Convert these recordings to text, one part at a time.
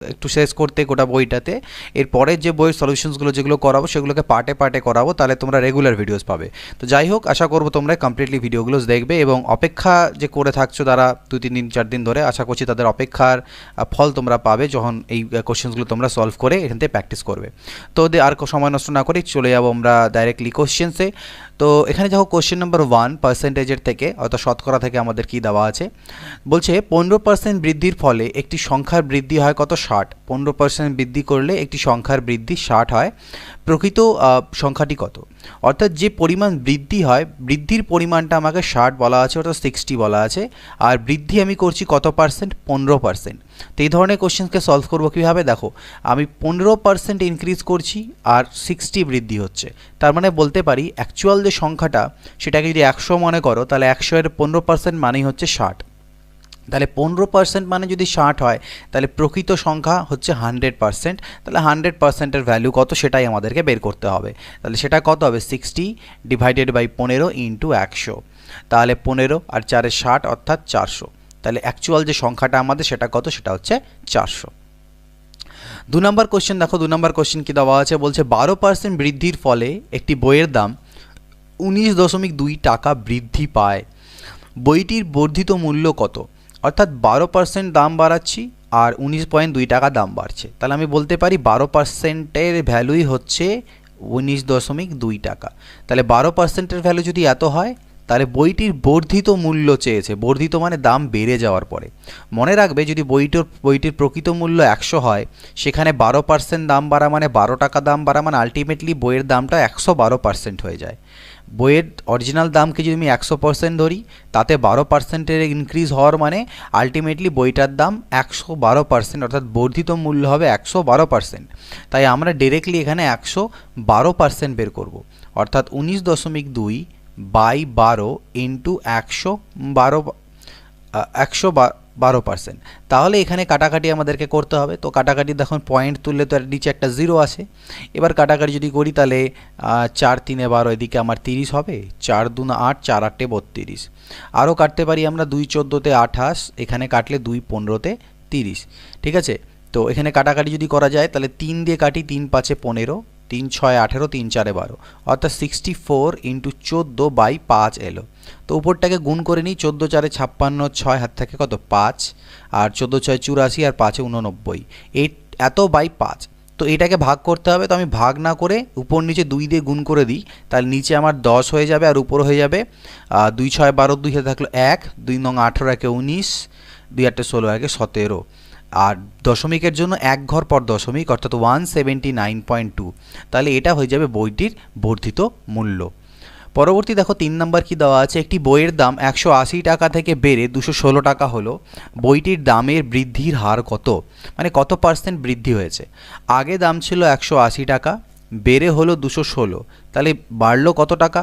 একটু শেষ করতে গোটা বইটাতে। এরপরের যে বইয়ের সলিউশনসগুলো যেগুলো করাবো সেগুলোকে পার্টে পার্টে করাবো, তাহলে তোমরা রেগুলার ভিডিওস পাবে। তো যাই হোক, আশা করবো তোমরা কমপ্লিটলি ভিডিওগুলো দেখবে এবং অপেক্ষা যে করে থাকছো তারা 2-3 দিন 4 দিন ধরে, আশা করছি তাদের অপেক্ষার ফল তোমরা পাবে যখন এই কোশ্চেন্সগুলো তোমরা সলভ করে এখান থেকে প্র্যাকটিস করবে। তো আর সময় নষ্ট না করে চলে যাবো আমরা ডাইরেক্টলি কোশ্চেন্সে। তো এখানে দেখো কোশ্চেন নাম্বার 1 পার্সেন্টেজের থেকে অর্থাৎ শতকরা থেকে আমাদের কি দেওয়া আছে। বলছে 15% বৃদ্ধির ফলে একটি সংখ্যার বৃদ্ধি হয় কত? 60। 15% বৃদ্ধি করলে একটি সংখ্যার বৃদ্ধি 60 হয়। প্রকৃত সংখ্যাটি কত? অর্থাৎ যে পরিমাণ বৃদ্ধি হয়, বৃদ্ধির পরিমাণটা আমাকে 60 বলা আছে, অর্থাৎ 60 বলা আছে। আর বৃদ্ধি আমি করছি কত পার্সেন্ট? 15%। তো এই ধরনের কোশ্চেনকে সলভ করবো কীভাবে? দেখো, আমি 15% ইনক্রিজ করছি আর 60 বৃদ্ধি হচ্ছে। তার মানে বলতে পারি অ্যাকচুয়াল যে সংখ্যাটা সেটাকে যদি 100 মনে করো, তাহলে 100 এর 15% মানেই হচ্ছে 60। তাহলে 15% মানে যদি 60 হয়, তাহলে প্রকৃত সংখ্যা হচ্ছে 100%। তাহলে 100%-এর ভ্যালু কত সেটাই আমাদেরকে বের করতে হবে। তাহলে সেটা কত হবে? 60 ডিভাইডেড বাই 15 ইন্টু 100। তাহলে 15 আর 4 60 অর্থাৎ 400। তাহলে অ্যাকচুয়াল যে সংখ্যাটা আমাদের সেটা কত? সেটা হচ্ছে 400। 2 নম্বর কোশ্চেন দেখো, 2 নম্বর কোশ্চেন কি দেওয়া আছে? বলছে 12% বৃদ্ধির ফলে একটি বইয়ের দাম 19.2 টাকা বৃদ্ধি পায়। বইটির বর্ধিত মূল্য কত? অর্থাৎ 12% দাম বাড়াচ্ছি আর 19.2 টাকা দাম বাড়ছে। তাহলে আমি বলতে পারি 12%-এর ভ্যালুই হচ্ছে 19.2 টাকা। তাহলে 12%-এর ভ্যালু যদি এত হয়, তাহলে বইটির বর্ধিত মূল্য চেয়েছে। বর্ধিত মানে দাম বেড়ে যাওয়ার পরে। মনে রাখবে, যদি বইটির প্রকৃত মূল্য 100 হয়, সেখানে 12% দাম বাড়া মানে 12 টাকা দাম বাড়া মানে আলটিমেটলি বইয়ের দামটা 112% হয়ে যায়। বইয়ের অরিজিনাল দামকে যদি আমি 100% ধরি, তাতে 12%-এর ইনক্রিজ হওয়ার মানে আলটিমেটলি বইটার দাম 112%, অর্থাৎ বর্ধিত মূল্য হবে 112%। তাই আমরা ডিরেক্টলি এখানে 112% বের করব, অর্থাৎ 19.2 বাই 12 ইন্টু 112%। তাহলে এখানে কাটাকাটি আমাদেরকে করতে হবে। তো কাটাকাটি দেখুন, পয়েন্ট তুললে তো নিচে একটা 0 আছে। এবার কাটাকাটি যদি করি, তাহলে 4 3 12, এদিকে আমার 30 হবে, 4 2 8, 4 8 32। আরও কাটতে পারি আমরা, 2 14-তে 28, এখানে কাটলে 2 15-তে 30। ঠিক আছে, তো এখানে কাটাকাটি যদি করা যায়, তাহলে 3 দিয়ে কাটি, 3 5 15, 3 6 18, 3 4 12, অর্থাৎ 64 ইন্টু 14 বাই 5 এলো। তো উপরটাকে গুণ করে নিই, 14 4 56, 6 হাত থাকে কত? 5, আর 14 6 84, আর 5 89, এই এত বাই 5। তো এটাকে ভাগ করতে হবে। তো আমি ভাগ না করে উপর নিচে 2 দিয়ে গুণ করে দিই, তাহলে নিচে আমার 10 হয়ে যাবে আর উপর হয়ে যাবে 2 6 12, 2 হাতে থাকলো 1, 2 9 18 একে 19, 2 8 16 একে 17। আর দশমিকের জন্য এক ঘর পর দশমিক, অর্থাৎ 179.2। তাহলে এটা হয়ে যাবে বইটির বর্ধিত মূল্য। পরবর্তী দেখো 3 নম্বর কি দেওয়া আছে? একটি বইয়ের দাম 180 টাকা থেকে বেড়ে 216 টাকা হলো। বইটির দামের বৃদ্ধির হার কত? মানে কত পার্সেন্ট বৃদ্ধি হয়েছে? আগে দাম ছিল 180 টাকা, বেড়ে হলো 216, তাহলে বাড়লো কত টাকা?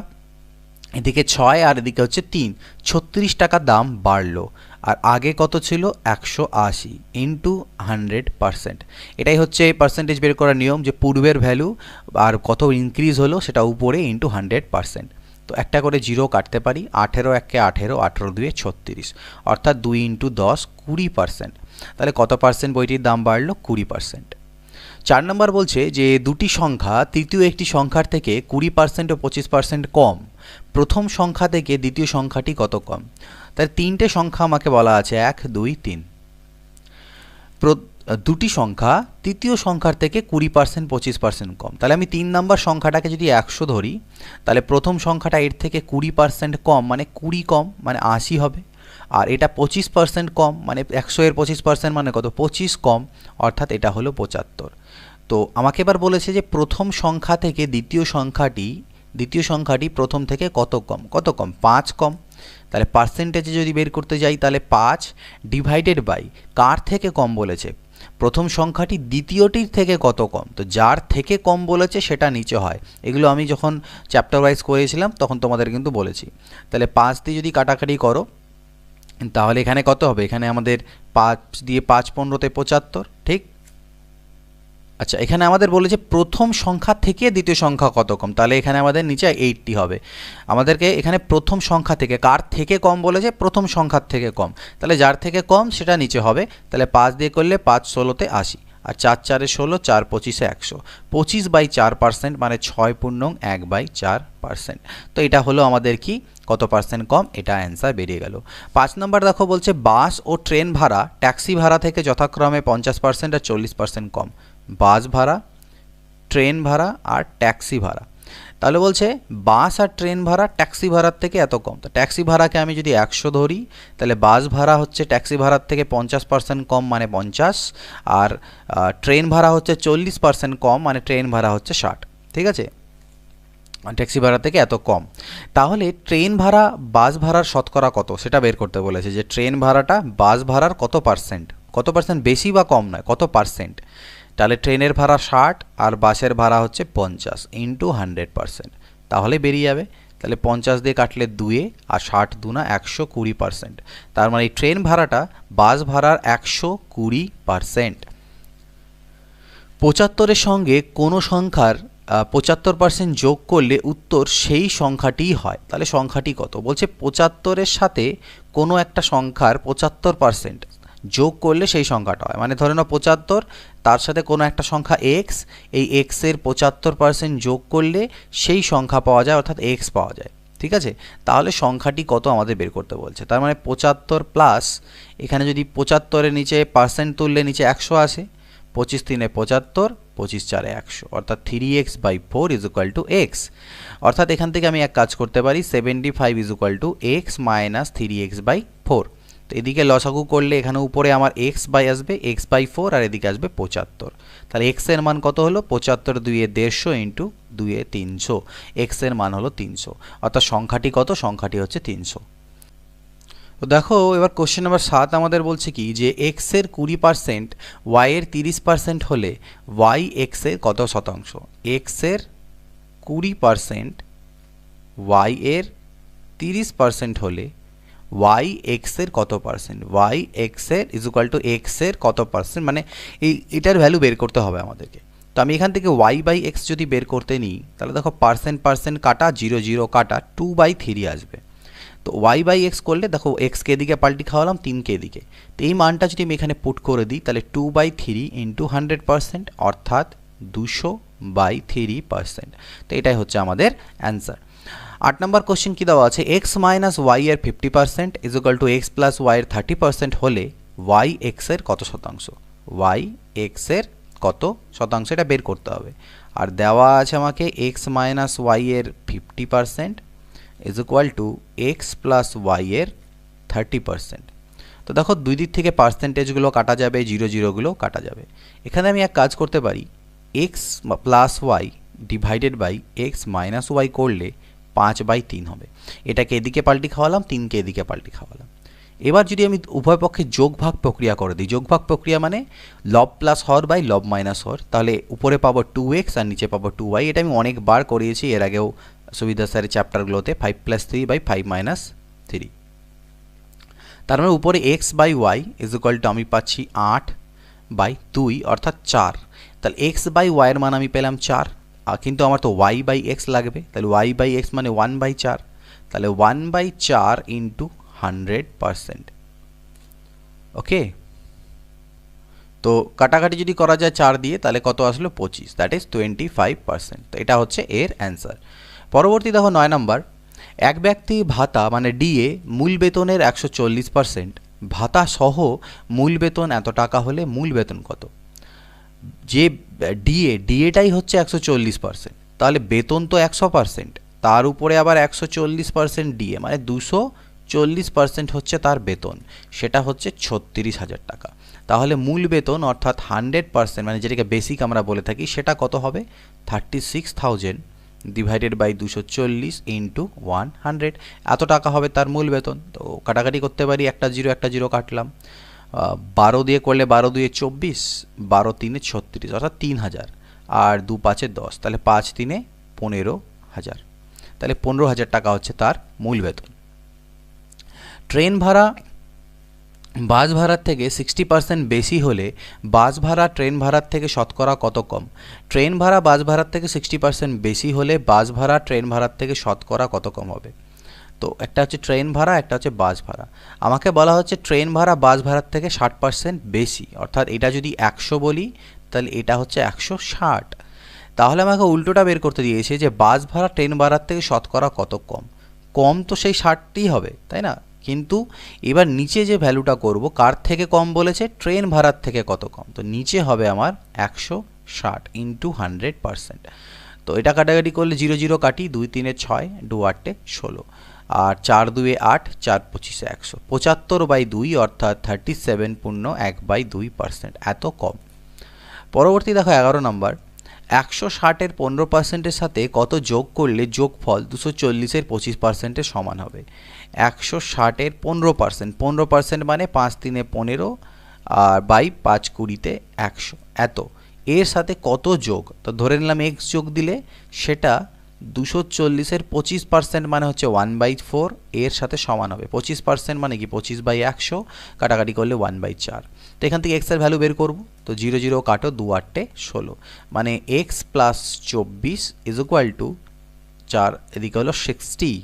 এদিকে 6 আর এদিকে হচ্ছে 3, 36 টাকা দাম বাড়লো। আর আগে কত ছিল? 180 ইন্টু 100%। এটাই হচ্ছে পার্সেন্টেজ বের করার নিয়ম, যে পূর্বের ভ্যালু আর কত ইনক্রিজ হলো সেটা উপরে ইন্টু 100%। তো একটা করে 0 কাটতে পারি, 18 1 18, 18 2 36, অর্থাৎ 2 ইন্টু 10 20%। তাহলে কত পার্সেন্ট বইটির দাম বাড়লো? 20%। 4 নম্বর বলছে যে দুটি সংখ্যা তৃতীয় একটি সংখ্যার থেকে 20% ও 25% কম। প্রথম সংখ্যা থেকে দ্বিতীয় সংখ্যাটি কত কম? তাই 3টে সংখ্যা আমাকে বলা আছে, 1 2 3। দুটি সংখ্যা তৃতীয় সংখ্যার থেকে 20% 25% কম। তাহলে আমি 3 নম্বর সংখ্যাটাকে যদি 100 ধরি, তাহলে প্রথম সংখ্যাটা এর থেকে 20% কম মানে 20 কম মানে 80 হবে। আর এটা 25% কম মানে 100 এর 25% মানে কত? 25 কম, অর্থাৎ এটা হলো 75। তো আমাকে এবার বলেছে যে প্রথম সংখ্যা থেকে দ্বিতীয় সংখ্যাটি প্রথম থেকে কত কম? কত কম? 5 কম। তাহলে পার্সেন্টেজে যদি বের করতে যাই, তাহলে 5 ডিভাইডেড বাই কার থেকে কম বলেছে? প্রথম সংখ্যাটি দ্বিতীয়টির থেকে কত কম? তো যার থেকে কম বলেছে সেটা নিচে হয়। এগুলো আমি যখন চ্যাপ্টার ওয়াইজ করেছিলাম তখন তোমাদের কিন্তু বলেছি। তাহলে 5 দিয়ে যদি কাটাকাটি করো, তাহলে এখানে কত হবে? এখানে আমাদের 5 দিয়ে 5 15-তে 75, ঠিক? আচ্ছা, এখানে আমাদের বলেছে প্রথম সংখ্যা থেকে দ্বিতীয় সংখ্যা কত কম, তাহলে এখানে আমাদের নিচে 80 হবে। আমাদেরকে এখানে প্রথম সংখ্যা থেকে, কার থেকে কম বলেছে, প্রথম সংখ্যার থেকে কম, তাহলে যার থেকে কম সেটা নিচে হবে। তাহলে 5 দিয়ে করলে 5 ষোলোতে 80, আর 4 4 16, 4 25 100, 25/4% মানে 6.1/4%। তো এটা হলো আমাদের কি কত পার্সেন্ট কম, এটা অ্যান্সার বেরিয়ে গেল। 5 নম্বর দেখো বলছে বাস ও ট্রেন ভাড়া ট্যাক্সি ভাড়া থেকে যথাক্রমে 50% আর 40% কম। বাস ভাড়া, ট্রেন ভাড়া আর ট্যাক্সি ভাড়া। তাহলে বলছে বাস আর ট্রেন ভাড়া ট্যাক্সি ভাড়ার থেকে এত কম। তো ট্যাক্সি ভাড়াকে আমি যদি 100 ধরি, তাহলে বাস ভাড়া হচ্ছে ট্যাক্সি ভাড়ার থেকে 50% কম মানে 50, আর ট্রেন ভাড়া হচ্ছে 40% কম মানে ট্রেন ভাড়া হচ্ছে 60। ঠিক আছে, ট্যাক্সি ভাড়া থেকে এত কম। তাহলে ট্রেন ভাড়া বাস ভাড়ার শতকরা কত সেটা বের করতে বলেছে, যে ট্রেন ভাড়াটা বাস ভাড়ার কত পার্সেন্ট, কত পার্সেন্ট বেশি বা কম নয়, কত পার্সেন্ট। তাহলে ট্রেনের ভাড়া 60 আর বাসের ভাড়া হচ্ছে 50 ইন্টু 100%, তাহলে বেরিয়ে যাবে। তাহলে 50 দিয়ে কাটলে 2 আর 60 2 120%। তার মানে এই ট্রেন ভাড়াটা বাস ভাড়ার 120%। 75-এর সঙ্গে কোনো সংখ্যার 75% যোগ করলে উত্তর সেই সংখ্যাটিই হয়। তাহলে সংখ্যাটি কত বলছে, 75-এর সাথে কোনো একটা সংখ্যার 75% যোগ করলে সেই সংখ্যাটা হয়। মানে ধরে নাও 75, তার সাথে কোনো একটা সংখ্যা এক্স, এই এক্সের 75% যোগ করলে সেই সংখ্যা পাওয়া যায়, অর্থাৎ এক্স পাওয়া যায়। ঠিক আছে, তাহলে সংখ্যাটি কত আমাদের বের করতে বলছে। তার মানে 75 প্লাস, এখানে যদি 75-এর নিচে পার্সেন্ট তুললে নিচে 100 আসে, 25 3 75, 25 4 100, অর্থাৎ 3x/4 is equal to x. অর্থাৎ এখান থেকে আমি এক কাজ করতে পারি, 75 is equal to x minus 3x/4। তো এদিকে লসাগু করলে এখানে উপরে আমার এক্স বাই আসবে, x/4, আর এদিকে আসবে 75। তাহলে এক্স এর মান কত হলো, 75 2 150 ইন্টু 2 300, এক্স এর মান হলো 300। অর্থাৎ সংখ্যাটি কত, সংখ্যাটি হচ্ছে 300। তো দেখো এবার কোশ্চেন নাম্বার 7 আমাদের বলছে কি, যে এক্স এর 20%, ওয়াই এর 30% হলে ওয়াই এক্স এর কত শতাংশ। এক্স এর 20%, ওয়াই এর 30% হলে ওয়াই এক্স এর কত পার্সেন্ট, ওয়াই এক্স এর ইজ ইকুয়াল টু এক্স এর কত পার্সেন্ট, মানে এটার ভ্যালু বের করতে হবে আমাদেরকে। তো আমি এখান থেকে ওয়াই বাই এক্স যদি বের করতে নিই, তাহলে দেখো পার্সেন্ট কাটা, 0 0 কাটা, 2/3 আসবে। তো ওয়াই বাই এক্স করলে দেখো এক্সকে এদিকে পাল্টি খাওয়ালাম, 3কে এদিকে। তো এই মানটা যদি আমি এখানে পুট করে দিই, তাহলে 2/3 ইন্টু 100%, অর্থাৎ 200/3%। তো এটাই হচ্ছে আমাদের অ্যান্সার। 8 নম্বর কোশ্চেন কি দেওয়া আছে, এক্স মাইনাস ওয়াই এর 50% is equal to X plus Y এর 30% হলে ওয়াই এক্স এর কত শতাংশ। ওয়াই এক্স এর কত শতাংশ এটা বের করতে হবে। আর দেওয়া আছে আমাকে এক্স মাইনাস ওয়াই এর 50% is equal to X plus Y এর 30%। তো দেখো দুই দিক থেকে পার্সেন্টেজগুলো কাটা যাবে, 0 0গুলো কাটা যাবে। এখানে আমি এক কাজ করতে পারি, X plus Y divided by X minus Y করলে 5/3 হবে। এটাকে এদিকে পাল্টি খাওয়ালাম, 3কে এদিকে পাল্টি খাওয়ালাম। এবার যদি আমি উভয় পক্ষে যোগভাগ প্রক্রিয়া করে দিই, যোগভাগ প্রক্রিয়া মানে লব প্লাস হর বাই লব মাইনাস হর, তাহলে উপরে পাবো 2x আর নিচে পাবো 2y। এটা আমি অনেকবার করিয়েছি এর আগেও সুবিধা স্যারের চ্যাপ্টারগুলোতে, 5 + 3/5 - 3। তার মানে উপরে X by Y is equal to আমি পাচ্ছি 8/2 অর্থাৎ 4। তাহলে এক্স বাই ওয়াইয়ের মান আমি পেলাম 4, কিন্তু আমার তো ওয়াই বাই এক্স লাগবে। তাহলে ওয়াই বাই এক্স মানে 1/4, তাহলে 1/4 ইন্টু 100%। ওকে, তো কাটাকাটি যদি করা যায় 4 দিয়ে, তাহলে কত আসলো 25, দ্যাট ইজ 25%। তো এটা হচ্ছে এর অ্যান্সার। পরবর্তী দেখো 9 নম্বর, এক ব্যক্তি ভাতা মানে ডিএ মূল বেতনের 140%, ভাতা সহ মূল বেতন এত টাকা হলে মূল বেতন কত। যে ডিএটাই হচ্ছে 140%, তাহলে বেতন তো 100%, তার উপরে আবার 140% ডিএ মানে 240% হচ্ছে তার বেতন, সেটা হচ্ছে 36,000 টাকা। তাহলে মূল বেতন অর্থাৎ 100% মানে যেটাকে বেসিক আমরা বলে থাকি, সেটা কত হবে, 36,000 ডিভাইডেড বাই 240 ইন্টু 100, এত টাকা হবে তার মূল বেতন। তো কাটাকাটি করতে পারি, একটা জিরো কাটলাম, 12 দিয়ে করলে 12 2 24, 12 3 36, অর্থাৎ 3,000, আর 2 5 10, তাহলে 5 3 15,000। তাহলে 15,000 টাকা হচ্ছে তার মূল বেতন। ট্রেন ভাড়া বাস ভাড়ার থেকে 60% বেশি হলে বাস ভাড়া ট্রেন ভাড়ার থেকে শতকরা কত কম? ট্রেন ভাড়া বাস ভাড়ার থেকে 60% বেশি হলে বাস ভাড়া ট্রেন ভাড়ার থেকে শতকরা কত কম হবে? তো একটা হচ্ছে ট্রেন ভাড়া, একটা হচ্ছে বাস ভাড়া। আমাকে বলা হচ্ছে ট্রেন ভাড়া বাস ভাড়ার থেকে 60% বেশি, অর্থাৎ এটা যদি 100 বলি তাহলে এটা হচ্ছে 160। তাহলে আমাকে উল্টোটা বের করতে দিয়েছে যে বাস ভাড়া ট্রেন ভাড়ার থেকে শতকরা কত কম। কম তো সেই 60ই হবে, তাই না? কিন্তু এবার নিচে যে ভ্যালুটা করব, কার থেকে কম বলেছে? ট্রেন ভাড়ার থেকে কত কম। তো নিচে হবে আমার 160 ইন্টু 100%। তো এটা কাটাকাটি করলে 0 0 কাটি, 2 3 6, 2 8 16, আর 4 2 8, 4 25 100, 75/2 অর্থাৎ 37.1/2%, এত কম। পরবর্তী দেখো 11 নম্বর, 160-এর 15%-এর সাথে কত যোগ করলে যোগফল 240-এর 25%-এর সমান হবে? 160-এর 15% মানে 5 3 15 আর বাই 5 20-তে 100, এত। এর সাথে কত যোগ? তো ধরে নিলাম x যোগ দিলে সেটা 240-এর 25% মানে হচ্ছে 1/4 এর সাথে সমান হবে। 25% মানে কি 25/100, কাটাকাটি করলে 1/4। তো এখান থেকে x এর ভ্যালু বের করব। তো 0 0 কাটো, 2 8 16, মানে x plus 24 is equal two 4, এদিকে হলো 60।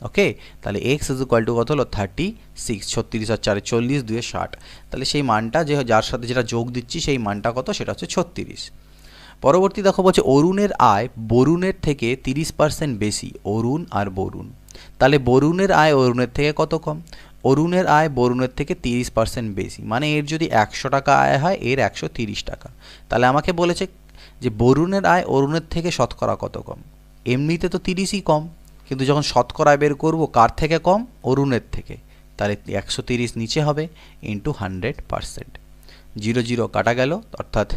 ওকে, তাহলে x ইজ ইকুয়াল টু কত হলো 36। 36 আর 4 40, 2 60, তাহলে সেই মানটা যে যার সাথে যেটা যোগ দিচ্ছি সেই মানটা কত, সেটা হচ্ছে 36। পরবর্তী দেখো বলছে অরুণের আয় বরুণের থেকে 30% বেশি। অরুণ আর বরুণ, তাহলে বরুণের আয় অরুণের থেকে কত কম? অরুণের আয় বরুণের থেকে 30% বেশি, মানে এর যদি 100 টাকা আয় হয় এর 130 টাকা। তাহলে আমাকে বলেছে যে বরুণের আয় অরুণের থেকে শতকরা কত কম। এমনিতে তো 30ই কম, কিন্তু যখন শতকরা বের করব কার থেকে কম? অরুণের থেকে। তাহলে 130 নিচে হবে ইন্টু 100%। 0 0 কাটা গেল, অর্থাৎ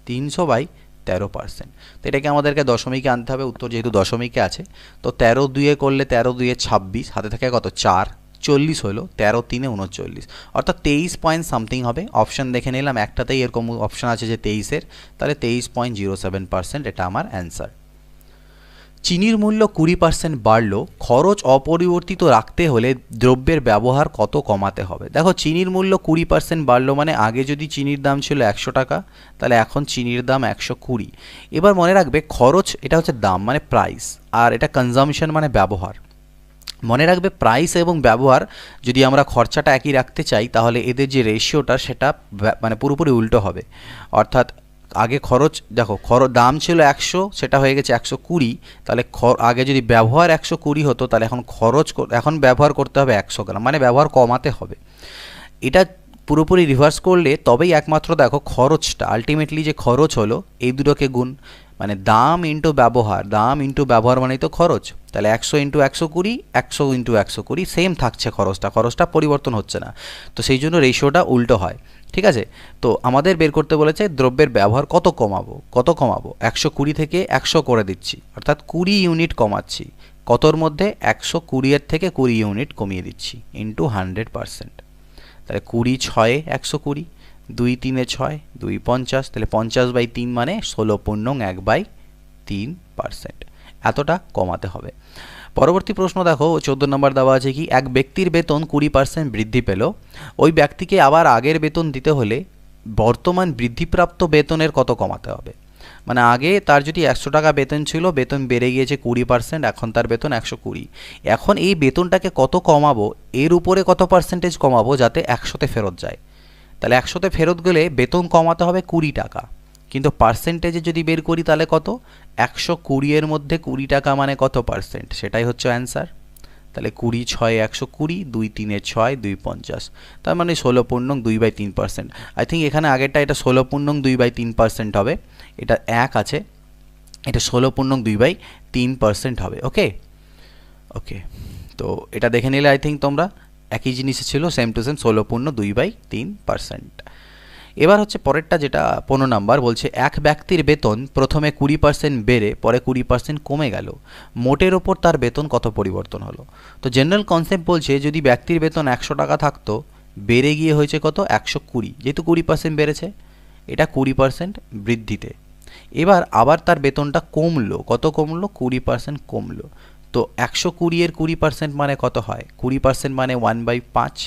300/13%। তো এটাকে আমাদেরকে দশমিকে আনতে হবে, উত্তর যেহেতু দশমিকে আছে। তো 13 2 করলে 13 2 26, হাতে থাকে কত 4, 40 হলো, 13 3 39, অর্থাৎ 23 পয়েন্ট সামথিং হবে। অপশান দেখে নিলাম, একটাতেই এরকম অপশান আছে যে 23-এর, তাহলে 23.07% এটা আমার অ্যান্সার। চিনির মূল্য 20% বাড়লো, খরচ অপরিবর্তিত রাখতে হলে দ্রব্যের ব্যবহার কত কমাতে হবে? দেখো চিনির মূল্য 20% বাড়লো মানে আগে যদি চিনির দাম ছিল 100 টাকা, তাহলে এখন চিনির দাম 120। এবার মনে রাখবে খরচ এটা হচ্ছে দাম মানে প্রাইস, আর এটা কনজামশন মানে ব্যবহার। মনে রাখবে প্রাইস এবং ব্যবহার যদি আমরা খরচাটা একই রাখতে চাই তাহলে এদের যে রেশিওটা সেটা মানে পুরোপুরি উল্টো হবে। অর্থাৎ আগে খরচ দেখো দাম ছিল 100, সেটা হয়ে গেছে 120। তাহলে আগে যদি ব্যবহার 120 হতো, তাহলে এখন ব্যবহার করতে হবে 100 গ্রাম, মানে ব্যবহার কমাতে হবে। এটা পুরোপুরি রিভার্স করলে তবেই একমাত্র দেখো খরচটা আলটিমেটলি যে খরচ হলো এই দুটোকে গুণ, মানে দাম ইন্টু ব্যবহার, দাম ইন্টু ব্যবহার মানেই তো খরচ। তাহলে 100 ইন্টু 120, 100 ইন্টু 120, সেম থাকছে খরচটা পরিবর্তন হচ্ছে না। তো সেই জন্য রেশিওটা উল্টো হয়। ঠিক আছে, তো আমাদের বের করতে বলেছে দ্রব্যের ব্যবহার কত কমাবো 120 থেকে 100 করে দিচ্ছি, অর্থাৎ 20 ইউনিট কমাচ্ছি। কতর মধ্যে? 120-এর থেকে 20 ইউনিট কমিয়ে দিচ্ছি ইন্টু 100%। তাহলে 20 6 120, 2 3 6, 2 50, তাহলে 50/3 মানে 16.1/3%, এতটা কমাতে হবে। পরবর্তী প্রশ্ন দেখো 14 নম্বর দেওয়া আছে কি, এক ব্যক্তির বেতন 20% বৃদ্ধি পেল, ওই ব্যক্তিকে আবার আগের বেতন দিতে হলে বর্তমান বৃদ্ধিপ্রাপ্ত বেতনের কত কমাতে হবে? মানে আগে তার যদি 100 টাকা বেতন ছিল, বেতন বেড়ে গিয়েছে 20%, এখন তার বেতন 120। এখন এই বেতনটাকে কত কমাবো, এর উপরে কত পার্সেন্টেজ কমাবো যাতে 100-তে ফেরত যায়? তাহলে 100-তে ফেরত গেলে বেতন কমাতে হবে 20 টাকা, কিন্তু পার্সেন্টেজে যদি বের করি তাহলে কত? 120-এর মধ্যে 20 টাকা মানে কত পার্সেন্ট, সেটাই হচ্ছে অ্যান্সার। তাহলে 20 6 120, 2 3 6, 2 50, তার মানে 16.2/3%। আই থিঙ্ক এখানে আগেরটা এটা 16.2/3% হবে, এটা 1 আছে, এটা 16.2/3% হবে। ওকে ওকে, তো এটা দেখে নিলে আই থিঙ্ক তোমরা একই জিনিস ছিল, সেম টু সেম 16.2/3%। এবার হচ্ছে পরেরটা, যেটা 15 নাম্বার বলছে, এক ব্যক্তির বেতন প্রথমে 20% বেড়ে পরে 20% কমে গেল, মোটের ওপর তার বেতন কত পরিবর্তন হলো? তো জেনারেল কনসেপ্ট বলছে যদি ব্যক্তির বেতন 100 টাকা থাকতো, বেড়ে গিয়ে হয়েছে কত 120, যেহেতু 20% বেড়েছে, এটা 20% বৃদ্ধিতে। এবার আবার তার বেতনটা কমলো, কত কমলো? 20% কমলো। তো 120-এর 20% মানে কত হয়? 20% মানে 1/5,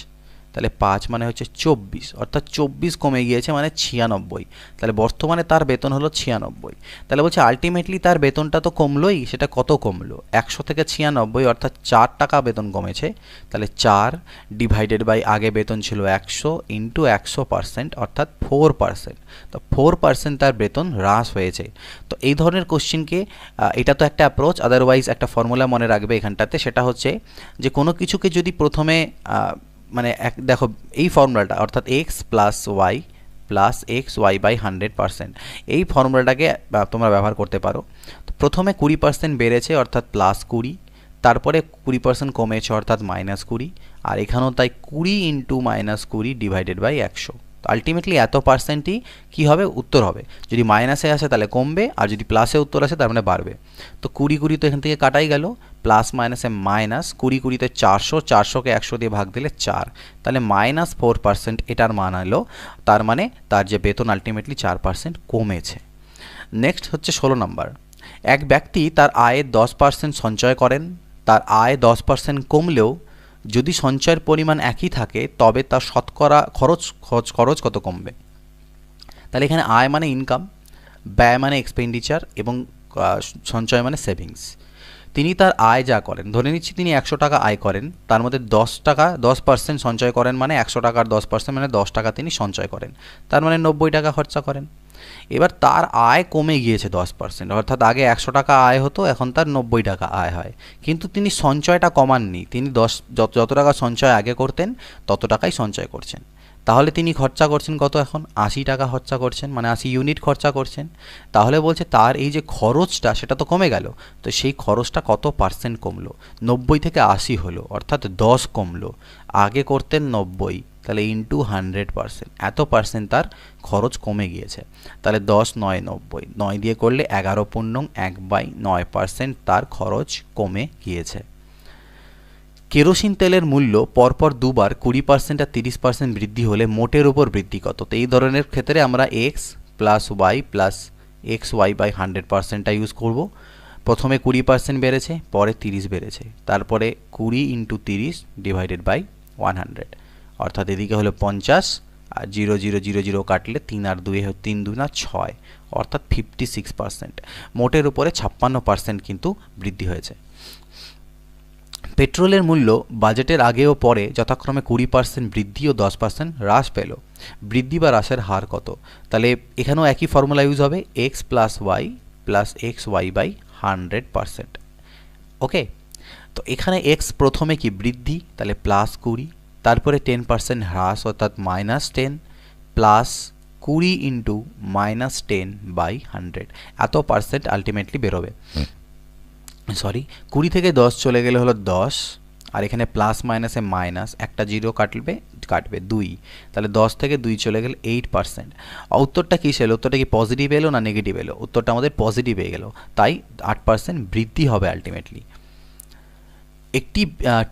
তাহলে 5 মানে হচ্ছে 24, অর্থাৎ 24 কমে গিয়েছে মানে 96। তাহলে বর্তমানে তার বেতন হলো 96। তাহলে বলছে আলটিমেটলি তার বেতনটা তো কমলোই, সেটা কত কমলো? 100 থেকে 96 অর্থাৎ 4 টাকা বেতন কমেছে। তাহলে 4 ডিভাইডেড বাই আগে বেতন ছিল 100 ইন্টু 100% অর্থাৎ 4%। তো 4% তার বেতন হ্রাস হয়েছে। তো এই ধরনের কোশ্চেনকে এটা তো একটা অ্যাপ্রোচ, আদারওয়াইজ একটা ফর্মুলা মনে রাখবে এখানটাতে, সেটা হচ্ছে যে কোনো কিছুকে যদি প্রথমে মানে দেখো এই ফর্মুলাটা অর্থাৎ X plus Y plus x Y by 100%, এই ফর্মুলাটাকে তোমরা ব্যবহার করতে পারো। তো প্রথমে 20% বেড়েছে অর্থাৎ প্লাস 20, তারপরে 20% কমেছে অর্থাৎ মাইনাস 20, আর এখানেও তাই 20 ইন্টু মাইনাস 20 ডিভাইডেড বাই 100। তো আলটিমেটলি এত পার্সেন্টই কী হবে? উত্তর হবে। যদি মাইনাসে আসে তাহলে কমবে, আর যদি প্লাসে উত্তর আসে তার মানে বাড়বে। তো 20 তো এখান থেকে কাটাই গেল, প্লাস মাইনাসে মাইনাস, 20 400, 400কে 100 দিয়ে ভাগ দিলে 4, তাহলে -4% এটার মান হলো। তার মানে তার যে বেতন আলটিমেটলি 4% কমেছে। নেক্সট হচ্ছে 16 নম্বর। এক ব্যক্তি তার আয়ের 10% সঞ্চয় করেন। তার আয় 10% কমলেও যদি সঞ্চয়ের পরিমাণ একই থাকে তবে তার শতকরা খরচ কত কমবে? তাহলে এখানে আয় মানে ইনকাম, ব্যয় মানে এক্সপেন্ডিচার এবং সঞ্চয় মানে সেভিংস। তিনি তার আয় যা করেন, ধরে নিচ্ছি তিনি 100 টাকা আয় করেন, তার মধ্যে 10% সঞ্চয় করেন, মানে 100 টাকার 10% মানে 10 টাকা তিনি সঞ্চয় করেন, তার মানে 90 টাকা খরচা করেন। এবার তার আয় কমে গিয়েছে 10%, অর্থাৎ আগে 100 টাকা আয় হতো, এখন তার 90 টাকা আয় হয়, কিন্তু তিনি সঞ্চয়টা কমাননি। তিনি যত টাকা সঞ্চয় আগে করতেন তত টাকাই সঞ্চয় করছেন। তাহলে তিনি খরচা করছেন কত? এখন 80 টাকা খরচা করছেন, মানে 80 ইউনিট খরচা করছেন। তাহলে বলছে তার এই যে খরচটা সেটা তো কমে গেল, তো সেই খরচটা কত পার্সেন্ট কমলো? 90 থেকে 80 হলো, অর্থাৎ 10 কমলো। আগে করতেন 90, তাহলে ইন্টু 100%, এত পার্সেন্ট তার খরচ কমে গিয়েছে। তাহলে 10 9 90, 9 দিয়ে করলে 11/1/9% তার খরচ কমে গিয়েছে। কেরোসিন তেলের মূল্য পরপর দুবার 20% আর 30% বৃদ্ধি হলে মোটের উপর বৃদ্ধি কত? তো এই ধরনের ক্ষেত্রে আমরা x plus Y plus x Y by 100%টা ইউজ করব। প্রথমে 20% বেড়েছে, পরে 30 বেড়েছে, তারপরে 20 ইন্টু 30 ডিভাইডেড বাই 100, অর্থাৎ এদিকে হলো 50, আর 0 0 0 0 কাটলে 3 আর 2 3 2 না 6, অর্থাৎ 56%। মোটের উপরে 56% কিন্তু বৃদ্ধি হয়েছে। পেট্রোলের মূল্য বাজেটের আগে ও পরে যথাক্রমে 20% বৃদ্ধি ও 10% হ্রাস পেল। বৃদ্ধি বা হ্রাসের হার কত? তাহলে এখানেও একই ফর্মুলা ইউজ হবে, X plus Y plus x Y by 100%। Okay, তো এখানে এক্স প্রথমে কি? বৃদ্ধি, তাহলে প্লাস 20, তারপরে 10% হ্রাস অর্থাৎ -10, প্লাস 20 ইন্টু -10/100, এত পার্সেন্ট আলটিমেটলি বেরোবে। সরি, 20 থেকে 10 চলে গেলে হলো 10, আর এখানে প্লাস মাইনাসে মাইনাস, একটা 0 কাটবে 2, তাহলে 10 থেকে 2 চলে গেলে 8%। উত্তরটা কী ছিল? উত্তরটা কি পজিটিভ এলো না নেগেটিভ এলো? উত্তরটা আমাদের পজিটিভ হয়ে গেল, তাই 8% বৃদ্ধি হবে আলটিমেটলি। একটি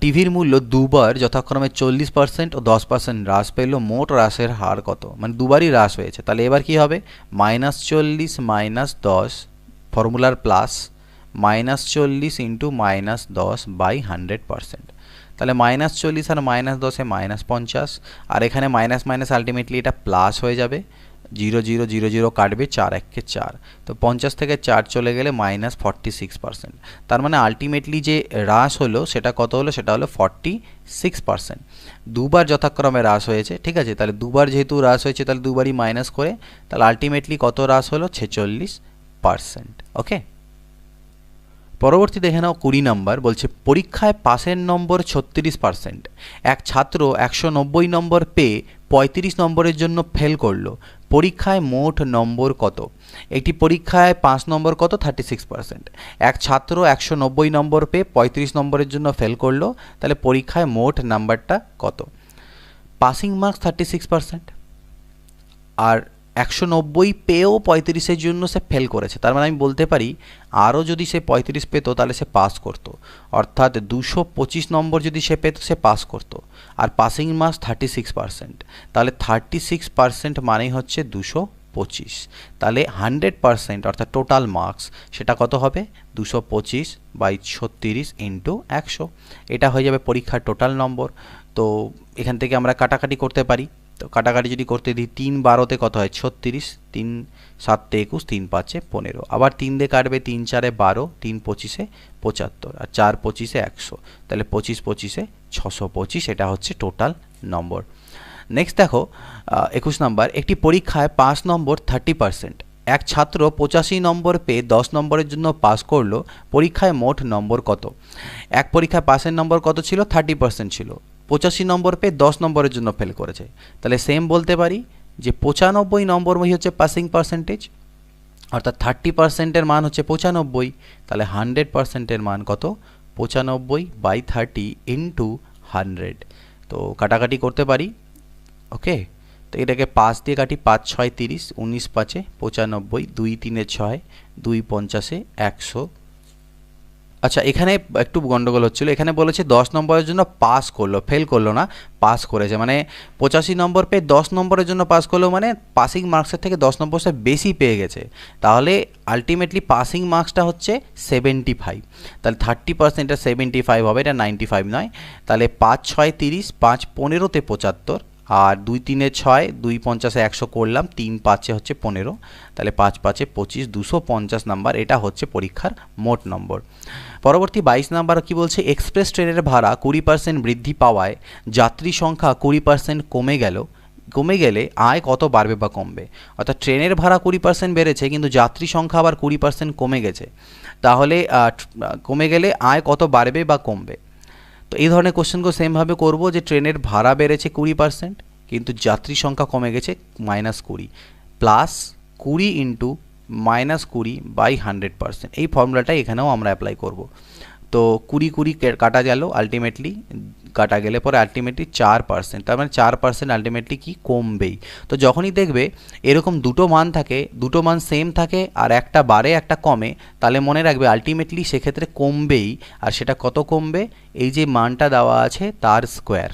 টিভির মূল্য দুবার যথাক্রমে 40% ও 10% হ্রাস পেল, মোট হ্রাসের হার কত? মানে দুবারই হ্রাস হয়েছে, তাহলে এবার কি হবে? -40 -10 ফর্মুলার প্লাস, -40 ইন্টু -10/100%, তাহলে -40 আর -10 -50, আর এখানে মাইনাস মাইনাস আলটিমেটলি এটা প্লাস হয়ে যাবে, 0 0 0 0 কাটবে, 4 1 4, তো 50 থেকে 4 চলে গেলে -46%। তার মানে আলটিমেটলি যে হ্রাস হলো সেটা কত হলো? সেটা হলো 46%। দুবার যথাক্রমে হ্রাস হয়েছে, ঠিক আছে, তাহলে দুবার যেহেতু হ্রাস হয়েছে তাহলে দুবারই মাইনাস করে, তাহলে আলটিমেটলি কত হ্রাস হলো? 46%। ওকে, পরবর্তী দেখে নাও 20 নম্বর। বলছে পরীক্ষায় পাসের নম্বর 36%, এক ছাত্র 190 নম্বর পেয়ে 35 নম্বরের জন্য ফেল করলো, পরীক্ষায় মোট নম্বর কত? একটি পরীক্ষায় 5 নম্বর কত? 36%। এক ছাত্র 190 নম্বর পেয়ে 35 নম্বরের জন্য ফেল করলো, তাহলে পরীক্ষায় মোট নাম্বারটা কত? পাসিং মার্কস 36%, আর 190 পেয়েও 35-এর জন্য সে ফেল করেছে, তার মানে আমি বলতে পারি আরও যদি সে 35 পেতো তাহলে সে পাস করতো, অর্থাৎ 225 নম্বর যদি সে পেতো সে পাস করতো, আর পাসিং মার্কস 36%, তাহলে 36% মানেই হচ্ছে 25, তাহলে 100% অর্থাৎ টোটাল মার্কস সেটা কত হবে 225/36 ইন্টু 100, এটা হয়ে যাবে পরীক্ষার টোটাল নম্বর। তো এখান থেকে আমরা কাটাকাটি করতে পারি, তো কাটাকাটি যদি করতে দিই 3 12তে কত হয় 36, 3 7 21, 3 5 15, আবার 3 দিয়ে কাটবে 3 4 12, 3 25 75 আর 4 25 100, তাহলে 25 25 625, এটা হচ্ছে টোটাল নম্বর। নেক্সট দেখো 21 নম্বর, একটি পরীক্ষায় 5 নম্বর 30%, এক ছাত্র 85 নম্বর পেয়ে 10 নম্বরের জন্য পাস করলো, পরীক্ষায় মোট নম্বর কত? এক পরীক্ষায় পাসের নম্বর কত ছিল 30% ছিল, 85 নম্বর পেয়ে 10 নম্বরের জন্য ফেল করেছে, তাহলে সেম বলতে পারি যে 95 নম্বরই হচ্ছে পাসিং পার্সেন্টেজ, অর্থাৎ 30%-এর মান হচ্ছে 95, তাহলে 100%-এর মান কত 95/30 ইন্টু 100, তো কাটাকাটি করতে পারি। ওকে, তো এটাকে 5 দিয়ে কাটি, 5 6 30, 19 5 95, 2 3 6, 2 50 100। আচ্ছা, এখানে একটু গন্ডগোল হচ্ছিল, এখানে বলেছে 10 নম্বরের জন্য পাস করলো, ফেল করলো না, পাস করেছে, মানে 85 নম্বর পেয়ে 10 নম্বরের জন্য পাস করলো, মানে পাসিং মার্কসের থেকে 10 নম্বরটা বেশি পেয়ে গেছে, তাহলে আলটিমেটলি পাসিং মার্কসটা হচ্ছে 75, তাহলে 30%টা 75 হবে, এটা 95 নয়, তাহলে 5 6 30, 5 15তে 75, আর 2 3 6, 2 50 100 করলাম, 3 5 হচ্ছে 15, তাহলে 5 5 25, 250 নাম্বার, এটা হচ্ছে পরীক্ষার মোট নম্বর। পরবর্তী 22 নাম্বার কি বলছে, এক্সপ্রেস ট্রেনের ভাড়া 20% বৃদ্ধি পাওয়ায় যাত্রী সংখ্যা 20% কমে গেলে আয় কত বাড়বে বা কমবে? অর্থাৎ ট্রেনের ভাড়া 20% বেড়েছে কিন্তু যাত্রী সংখ্যা আবার 20% কমে গেছে, তাহলে কমে গেলে আয় কত বাড়বে বা কমবে? তো এই ধরনের কোশ্চেনগুলো সেমভাবে করব যে ট্রেনের ভাড়া বেড়েছে 20% কিন্তু যাত্রী সংখ্যা কমে গেছে -20, প্লাস 20 ইন্টু -20/100%, এই ফর্মুলাটাই এখানেও আমরা অ্যাপ্লাই করব। তো 20 20 কাটা গেল, আলটিমেটলি কাটা গেলে পরে আলটিমেটলি 4%, তার মানে 4% আলটিমেটলি কি কমবেই। তো যখনই দেখবে এরকম দুটো মান থাকে, দুটো মান সেম থাকে আর একটা বাড়ে একটা কমে, তাহলে মনে রাখবে আলটিমেটলি সেক্ষেত্রে কমবেই, আর সেটা কত কমবে, এই যে মানটা দেওয়া আছে তার স্কোয়ার,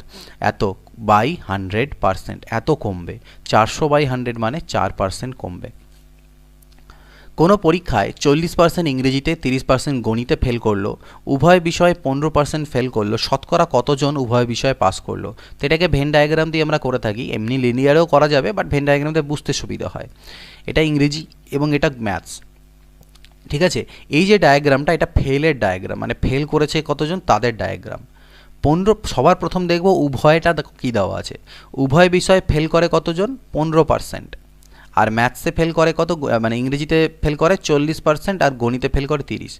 এত বাই 100%, এত কমবে, 400/100 মানে 4% কমবে। কোনো পরীক্ষায় 40% ইংরেজিতে 30% গণিতে ফেল করলো, উভয় বিষয়ে 15% ফেল করলো, শতকরা কতজন উভয় বিষয়ে পাস করলো? তো এটাকে ভেন ডায়াগ্রাম দিয়ে আমরা করে থাকি, এমনি লিনিয়ারেও করা যাবে, বাট ভেন ডায়াগ্রাম দিয়ে বুঝতে সুবিধা হয়। এটা ইংরেজি এবং এটা ম্যাথস, ঠিক আছে। এই যে ডায়াগ্রামটা, এটা ফেলের ডায়াগ্রাম, মানে ফেল করেছে কতজন তাদের ডায়াগ্রাম। 15, সবার প্রথম দেখব উভয়টা কী দেওয়া আছে, উভয় বিষয়ে ফেল করে কতজন 15%, আর ম্যাথসে ফেল করে কত, মানে ইংরেজিতে ফেল করে 40% আর গণিতে ফেল করে 30।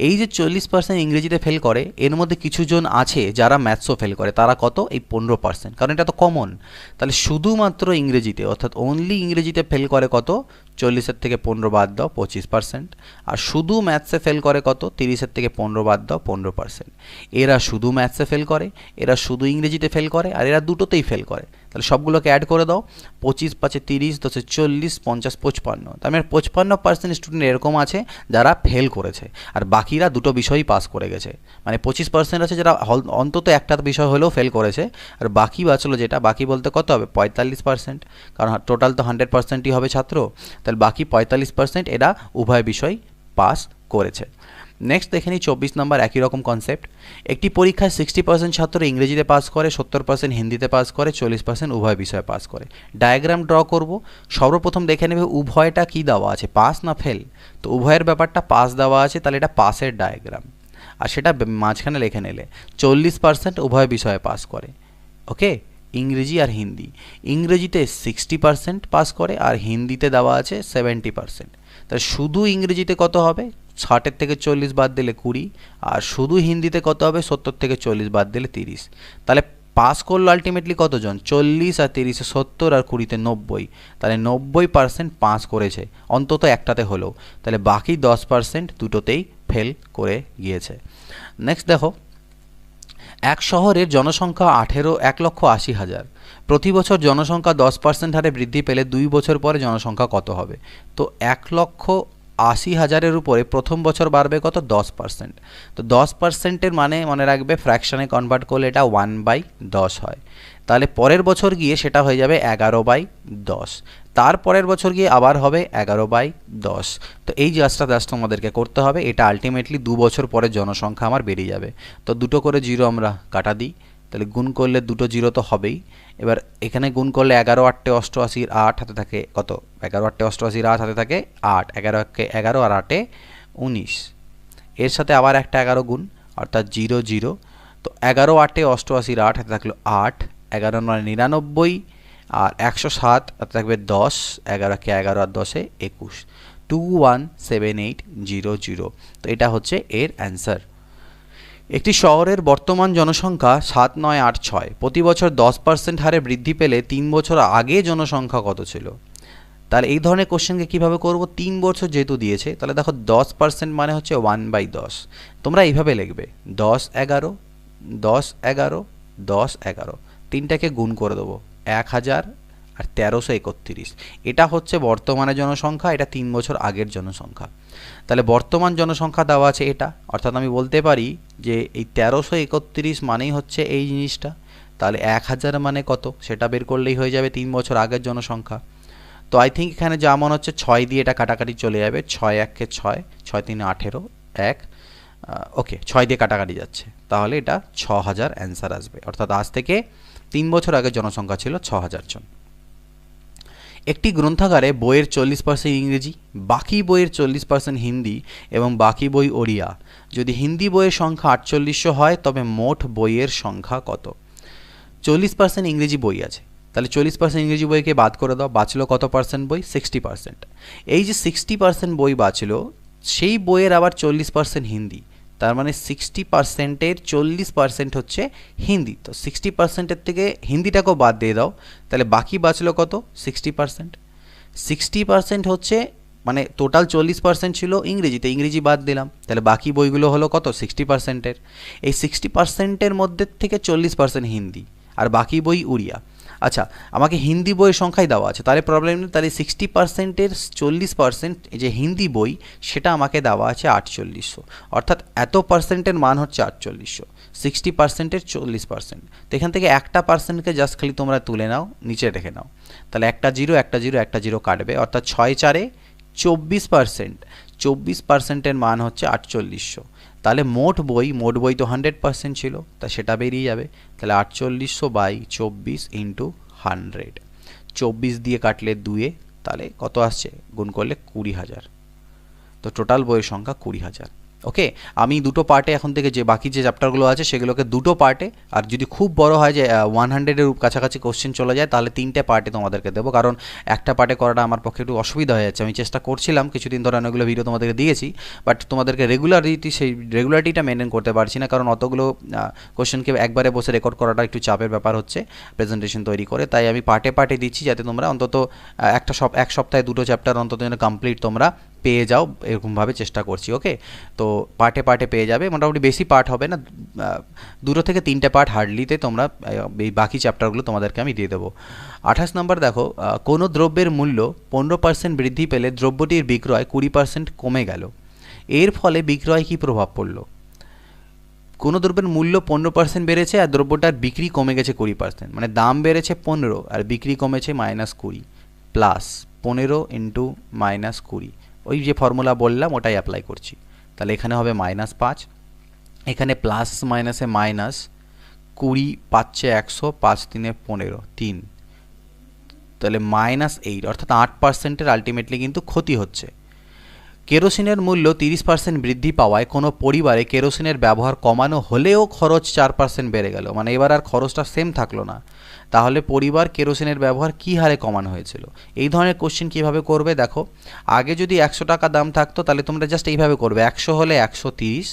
এই যে 40% ইংরেজিতে ফেল করে, এর মধ্যে কিছুজন আছে যারা ম্যাথসও ফেল করে, তারা কত, এই 15%, কারণ এটা তো কমন। তাহলে শুধুমাত্র ইংরেজিতে, অর্থাৎ অনলি ইংরেজিতে ফেল করে কত, 40-এর থেকে 15 বাদ দাও 25%, আর শুধু ম্যাথসে ফেল করে কত, 30-এর থেকে 15 বাদ দাও 15%। এরা শুধু ম্যাথসে ফেল করে, এরা শুধু ইংরেজিতে ফেল করে, আর এরা দুটোতেই ফেল করে, তাহলে সবগুলোকে অ্যাড করে দাও, 25 5 30, 10 40, 50 55, তার মানে 55% স্টুডেন্ট এরকম আছে যারা ফেল করেছে, আর বাকিরা দুটো বিষয়ই পাস করে গেছে, মানে 25% আছে যারা অন্তত একটা বিষয় হলেও ফেল করেছে, আর বাকি বাঁচলো যেটা, বাকি বলতে কত হবে 45%, কারণ টোটাল তো 100%ই হবে ছাত্র, তাহলে বাকি 45% এরা উভয় বিষয় পাস করেছে। নেক্সট দেখে নিই 24 নম্বর, একই রকম কনসেপ্ট। একটি পরীক্ষায় 60% ছাত্র ইংরেজিতে পাস করে, 70% হিন্দিতে পাস করে, 40% উভয় বিষয়ে পাস করে। ডায়াগ্রাম ড্র করব। সর্বপ্রথম দেখে নেবে উভয়টা কি দেওয়া আছে, পাস না ফেল। তো উভয়ের ব্যাপারটা পাস দেওয়া আছে, তাহলে এটা পাসের ডায়াগ্রাম, আর সেটা মাঝখানে লিখে নিলে 40% উভয় বিষয়ে পাস করে। ওকে, ইংরেজি আর হিন্দি। ইংরেজিতে 60% পাস করে, আর হিন্দিতে দেওয়া আছে 70%। তাহলে শুধু ইংরেজিতে কত হবে, 60-এর থেকে 40 বাদ দিলে 20, আর শুধু হিন্দিতে কত হবে, 70 থেকে 40 বাদ দিলে 30। তাহলে পাস করলো আলটিমেটলি কতজন, 40 আর 30-এ 70 আর 20-তে 90, তাহলে 90% পাস করেছে অন্তত একটাতে হলেও, তাহলে বাকি 10% দুটোতেই ফেল করে গিয়েছে। নেক্সট দেখো, এক শহরের জনসংখ্যা 1,80,000, প্রতি বছর জনসংখ্যা 10% হারে বৃদ্ধি পেলে 2 বছর পরে জনসংখ্যা কত হবে? তো 1,80,000-এর উপরে প্রথম বছর বাড়বে কত, 10%। তো 10%-এর মানে মনে রাখবে ফ্র্যাকশানে কনভার্ট করলে এটা 1/10 হয়, তাহলে পরের বছর গিয়ে সেটা হয়ে যাবে 11/10। তারপরের বছর গিয়ে আবার হবে 11/10। তো এই জাস্টটা তোমাদেরকে করতে হবে। এটা আলটিমেটলি 2 বছর পরে জনসংখ্যা আমার বেরিয়ে যাবে। তো দুটো করে জিরো আমরা কাটা দিই, তাহলে গুণ করলে দুটো জিরো তো হবেই। এবার এখানে গুণ করলে 11 8 88 8 হাতে থাকে কত, 11 8 88 8 হাতে থাকে 8, 11 11 আর 8 19, এর সাথে আবার একটা 11 গুণ অর্থাৎ 0 0। তো 11 8 88 8 হাতে থাকলো 8, 11 9 99 আর 107 হাতে থাকবে 10, 11 কে 11 আর 10 21, 217800। তো এটা হচ্ছে এর অ্যান্সার। একটি শহরের বর্তমান জনসংখ্যা 7986, প্রতি বছর 10% হারে বৃদ্ধি পেলে 3 বছর আগে জনসংখ্যা কত ছিল? তাহলে এই ধরনের কোশ্চেনকে কীভাবে করব, 3 বছর যেহেতু দিয়েছে, তাহলে দেখো 10% মানে হচ্ছে 1/10। তোমরা এইভাবে লিখবে 10 11 10 11 10 11, তিনটাকে গুণ করে দেবো 1000 আর 1331। এটা হচ্ছে বর্তমানে জনসংখ্যা, এটা 3 বছর আগের জনসংখ্যা। তাহলে বর্তমান জনসংখ্যা দেওয়া আছে এটা, অর্থাৎ আমি বলতে পারি যে এই 1331 মানেই হচ্ছে এই জিনিসটা। তাহলে 1000 মানে কত সেটা বের করলেই হয়ে যাবে 3 বছর আগের জনসংখ্যা। তো আই থিঙ্ক এখানে যা মনে হচ্ছে 6 দিয়ে এটা কাটাকাটি চলে যাবে, 6 1 কে 6, 6 3 18 1, ওকে 6 দিয়ে কাটাকাটি যাচ্ছে, তাহলে এটা 6000 অ্যান্সার আসবে। অর্থাৎ আজ থেকে 3 বছর আগে জনসংখ্যা ছিল 6000 জন। একটি গ্রন্থাগারে বইয়ের 40% ইংরেজি, বাকি বইয়ের 40% হিন্দি এবং বাকি বই ওড়িয়া। যদি হিন্দি বইয়ের সংখ্যা 4800 হয় তবে মোট বইয়ের সংখ্যা কত? 40% ইংরেজি বই আছে, তাহলে 40% ইংরেজি বইকে বাদ করে দাও, বাঁচলো কত পার্সেন্ট বই? 60%। এই যে 60% বই বাঁচলো, সেই বইয়ের আবার 40% হিন্দি, তার মানে 60%-এর 40% হচ্ছে হিন্দি। তো 60%-এর থেকে হিন্দিটাকেও বাদ দিয়ে দাও, তাহলে বাকি বাঁচলো কত? 60%। 60% হচ্ছে মানে টোটাল 40% ছিল ইংরেজিতে, ইংরেজি বাদ দিলাম, তাহলে বাকি বইগুলো হলো কত? 60%-এর। এই 60%-এর মধ্যে থেকে 40% হিন্দি আর বাকি বই উড়িয়া। আচ্ছা, আমাকে হিন্দি বইয়ের সংখ্যাই দেওয়া আছে, তাহলে প্রবলেম নেই। তাহলে 60%-এর 40% যে হিন্দি বই সেটা আমাকে দেওয়া আছে 4800, অর্থাৎ এত পার্সেন্টের মান হচ্ছে 4800। 60%-এর 40%, তো এখান থেকে একটা পার্সেন্টকে জাস্ট খালি তোমরা তুলে নাও, নিচে রেখে নাও, তাহলে একটা জিরো একটা জিরো একটা জিরো কাটবে, অর্থাৎ 6 4-এ 24%। 24%-এর মান হচ্ছে 4800। তাহলে মোট বই তো 100% ছিল, তা সেটা বেরিয়ে যাবে। তাহলে 4800/24 ইন্টু 100, 24 দিয়ে কাটলে 2-এ, তাহলে কত আসছে? গুণ করলে 20000। তো টোটাল বইয়ের সংখ্যা 20000। ওকে, আমি দুটো পার্টে এখন থেকে যে বাকি যে চ্যাপ্টারগুলো আছে সেগুলোকে দুটো পার্টে, আর যদি খুব বড় হয় যে 100-এর কাছাকাছি কোশ্চেন চলে যায় তাহলে 3টে পার্টে তোমাদেরকে দেবো, কারণ একটা পার্টে করাটা আমার পক্ষে একটু অসুবিধা হয়ে যাচ্ছে। আমি চেষ্টা করছিলাম, কিছুদিন ধরে অনেকগুলো ভিডিও তোমাদেরকে দিয়েছি, বাট তোমাদেরকে রেগুলারিটিটা মেনটেন করতে পারছি না, কারণ অতগুলো কোশ্চেনকে একবারে বসে রেকর্ড করাটা একটু চাপের ব্যাপার হচ্ছে প্রেজেন্টেশন তৈরি করে। তাই আমি পার্টে পার্টে দিচ্ছি, যাতে তোমরা অন্তত এক সপ্তাহে দুটো চ্যাপ্টার অন্তত যেন কমপ্লিট তোমরা পেয়ে যাও, এরকমভাবে চেষ্টা করছি। ওকে, তো পার্টে পার্টে পেয়ে যাবে, মোটামুটি বেশি পার্ট হবে না, 2 থেকে 3টে পার্ট হার্ডলিতে তোমরা এই বাকি চ্যাপ্টারগুলো তোমাদেরকে আমি দিয়ে দেবো। 28 নম্বর দেখো, কোনো দ্রব্যের মূল্য 15% বৃদ্ধি পেলে দ্রব্যটির বিক্রয় 20% কমে গেল, এর ফলে বিক্রয় কী প্রভাব পড়ল? কোনো দ্রব্যের মূল্য 15% বেড়েছে আর দ্রব্যটার বিক্রি কমে গেছে 20%, মানে দাম বেড়েছে 15 আর বিক্রি কমেছে -20, প্লাস 15 ইন্টু -20, ওই যে ফর্মুলা বললাম ওটাই অ্যাপ্লাই করছি। তাহলে এখানে হবে -5, এখানে প্লাস মাইনাসে মাইনাস, 20 পাচ্ছে 100, 5 3 15 3, তাহলে -8, অর্থাৎ 8%-এর আলটিমেটলি কিন্তু ক্ষতি হচ্ছে। কেরোসিনের মূল্য 30% বৃদ্ধি পাওয়ায় কোনো পরিবারে কেরোসিনের ব্যবহার কমানো হলেও খরচ 4% বেড়ে গেল, মানে এবার আর খরচটা সেম থাকলো না, তাহলে পরিবার কেরোসিনের ব্যবহার কী হারে কমানো হয়েছিল? এই ধরনের কোশ্চেন কীভাবে করবে দেখো, আগে যদি 100 টাকা দাম থাকতো তাহলে তোমরা জাস্ট এইভাবে করবে, 100 হলে 130,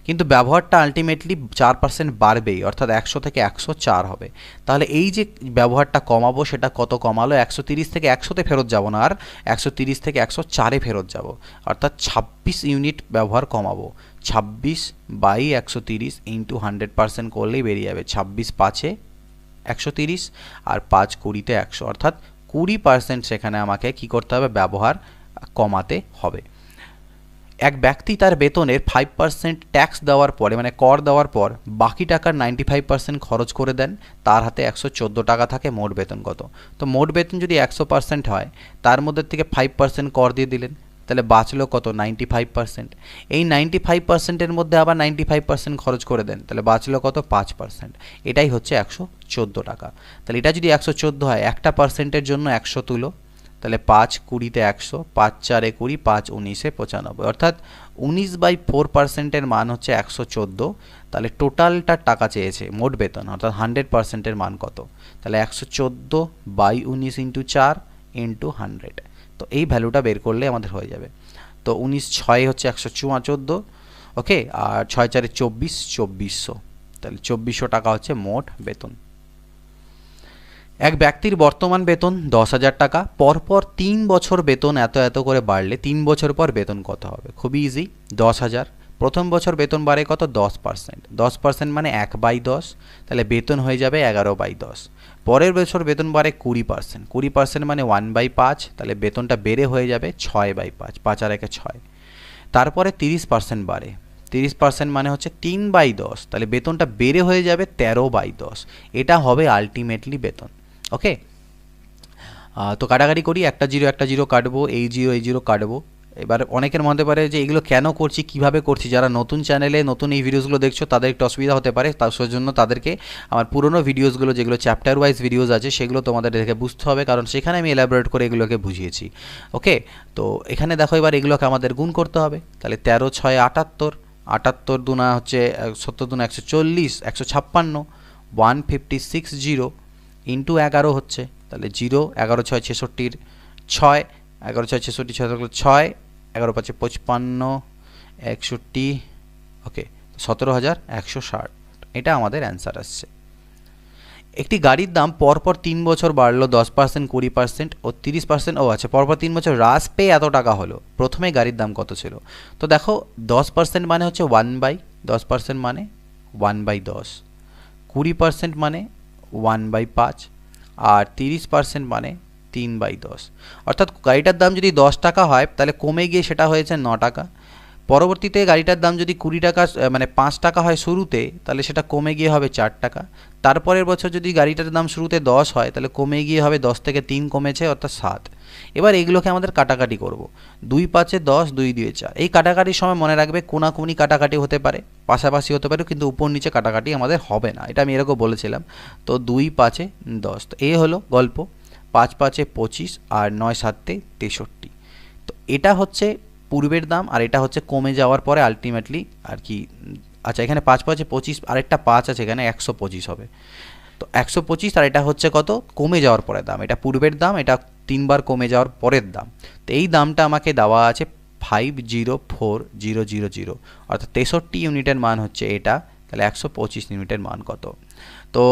কিন্তু ব্যবহারটা আলটিমেটলি 4% বাড়বেই, অর্থাৎ 100 থেকে 104 হবে। তাহলে এই যে ব্যবহারটা কমাবো সেটা কত কমালো? 130 থেকে 100-তে ফেরত যাব না, আর 130 থেকে 104-এ ফেরত যাব, অর্থাৎ 26 ইউনিট ব্যবহার কমাবো। 26/130 ইন্টু 100% করলেই বেরিয়ে যাবে 26 5-এ 130 আর 5 20-তে 100, অর্থাৎ 20% সেখানে আমাকে কি করতে হবে? ব্যবহার কমাতে হবে। এক ব্যক্তি তার বেতনের 5% ট্যাক্স দেওয়ার পরে মানে কর দেওয়ার পর বাকি টাকার 95% খরচ করে দেন, তার হাতে 114 টাকা থাকে, মোট বেতন কত? তো মোট বেতন যদি 100% হয় তার মধ্যে থেকে 5% কর দিয়ে দিলেন, তাহলে বাঁচলো কত? 95%। এই 95%-এর মধ্যে আবার 95% খরচ করে দেন, তাহলে বাঁচলো কত? 5%। এটাই হচ্ছে 114 টাকা। তাহলে এটা যদি 114 হয়, একটা পার্সেন্টের জন্য 100 তুলো, তাহলে 5 20-তে 100, 5 4-এ 20, 5 19-এ 95, অর্থাৎ 19/4%-এর মান হচ্ছে 114। তাহলে টোটালটা টাকা চেয়েছে মোট বেতন, অর্থাৎ 100%-এর মান কত? তাহলে 114/19 × 4 × 100। তো এই ভ্যালুটা বের করলে আমাদের হয়ে যাবে। তো 19 6 হচ্ছে 114, ওকে, আর 6 4-এ 24, 2400। তাহলে 2400 টাকা হচ্ছে মোট বেতন। এক ব্যক্তির বর্তমান বেতন 10,000 টাকা, পরপর 3 বছর বেতন এত এত করে বাড়লে 3 বছর পর বেতন কত হবে? খুবই ইজি, 10,000। প্রথম বছর বেতন বাড়ে কত? 10%। 10% মানে 1/10, তাহলে বেতন হয়ে যাবে 11/10। পরের বছর বেতন বাড়ে 20%, 20% মানে 1/5, তাহলে বেতনটা বেড়ে হয়ে যাবে 6/5, 5 আর 1-এ 6। তারপরে 30% বাড়ে, 30% মানে হচ্ছে 3/10, তাহলে বেতনটা বেড়ে হয়ে যাবে 13/10। এটা হবে আলটিমেটলি বেতন। ওকে, তো কাটাকাটি করি, একটা জিরো কাটবো, এই জিরো কাটবো। এবার অনেকের মনে পারে যে এগুলো কেন করছি, কিভাবে করছি। যারা নতুন চ্যানেলে নতুন এই ভিডিওসগুলো দেখছো তাদের একটু অসুবিধা হতে পারে, তার জন্য তাদেরকে আমার পুরনো ভিডিওসগুলো যেগুলো চ্যাপ্টার ওয়াইজ ভিডিওস আছে সেগুলো তোমাদের দেখে বুঝতে হবে, কারণ সেখানে আমি এলাবোরেট করে এগুলোকে বুঝিয়েছি। ওকে, তো এখানে দেখো এবার এগুলোকে আমাদের গুণ করতে হবে। তাহলে 13 6 78, 78 দুনা হচ্ছে 70 দুনা 140, 156, 156 ইন্টু 11 হচ্ছে, তাহলে 0, 11 6 66-র 6, 11 6 66, 6 থাকলে 6, 11 5 55, 61, ওকে, 17,160। এটা আমাদের অ্যান্সার আসছে। একটি গাড়ির দাম পরপর 3 বছর বাড়লো 10%, 20% ও 30%। ও আচ্ছা, পরপর 3 বছর হ্রাস পেয়ে এত টাকা হলো। প্রথমে গাড়ির দাম কত ছিল? তো দেখো 10% মানে হচ্ছে 1/10% মানে 1/10, 20% মানে 1/5, আর 30% মানে 3/10। অর্থাৎ গাড়িটার দাম যদি 10 টাকা হয় তাহলে কমে গিয়ে সেটা হয়েছে 9 টাকা। পরবর্তীতে গাড়িটার দাম যদি 20 টাকা মানে 5 টাকা হয় শুরুতে, তাহলে সেটা কমে গিয়ে হবে 4 টাকা। তারপরের বছর যদি গাড়িটার দাম শুরুতে 10 হয় তাহলে কমে গিয়ে হবে 10 থেকে 3 কমেছে, অর্থাৎ 7। এবার এগুলোকে আমাদের কাটাকাটি করব। 2 5-এ 10, 2 2-এ 4। এই কাটাকাটির সময় মনে রাখবে কোনাকুনি কাটাকাটি হতে পারে, পাশাপাশি হতে পারে, কিন্তু উপর নিচে কাটাকাটি আমাদের হবে না, এটা আমি এরকম বলেছিলাম। তো 2 5-এ 10, তো এই হলো গল্প। 5 5-এ 25 আর 9 7-এ 63। তো এটা হচ্ছে পূর্বের দাম, আর এটা হচ্ছে কমে যাওয়ার পরে আলটিমেটলি আর কি। আচ্ছা, এখানে 5 5-এ 25, আরেকটা 5 আছে এখানে, 125 হবে। তো 125, আর এটা হচ্ছে কত? কমে যাওয়ার পরে দাম। এটা পূর্বের দাম, এটা 3 বার কমে যাওয়ার পরের দাম। তো এই দামটা আমাকে দেওয়া আছে 504000, অর্থাৎ 63 ইউনিটের মান হচ্ছে এটা। তাহলে 125 ইউনিটের মান কত? তো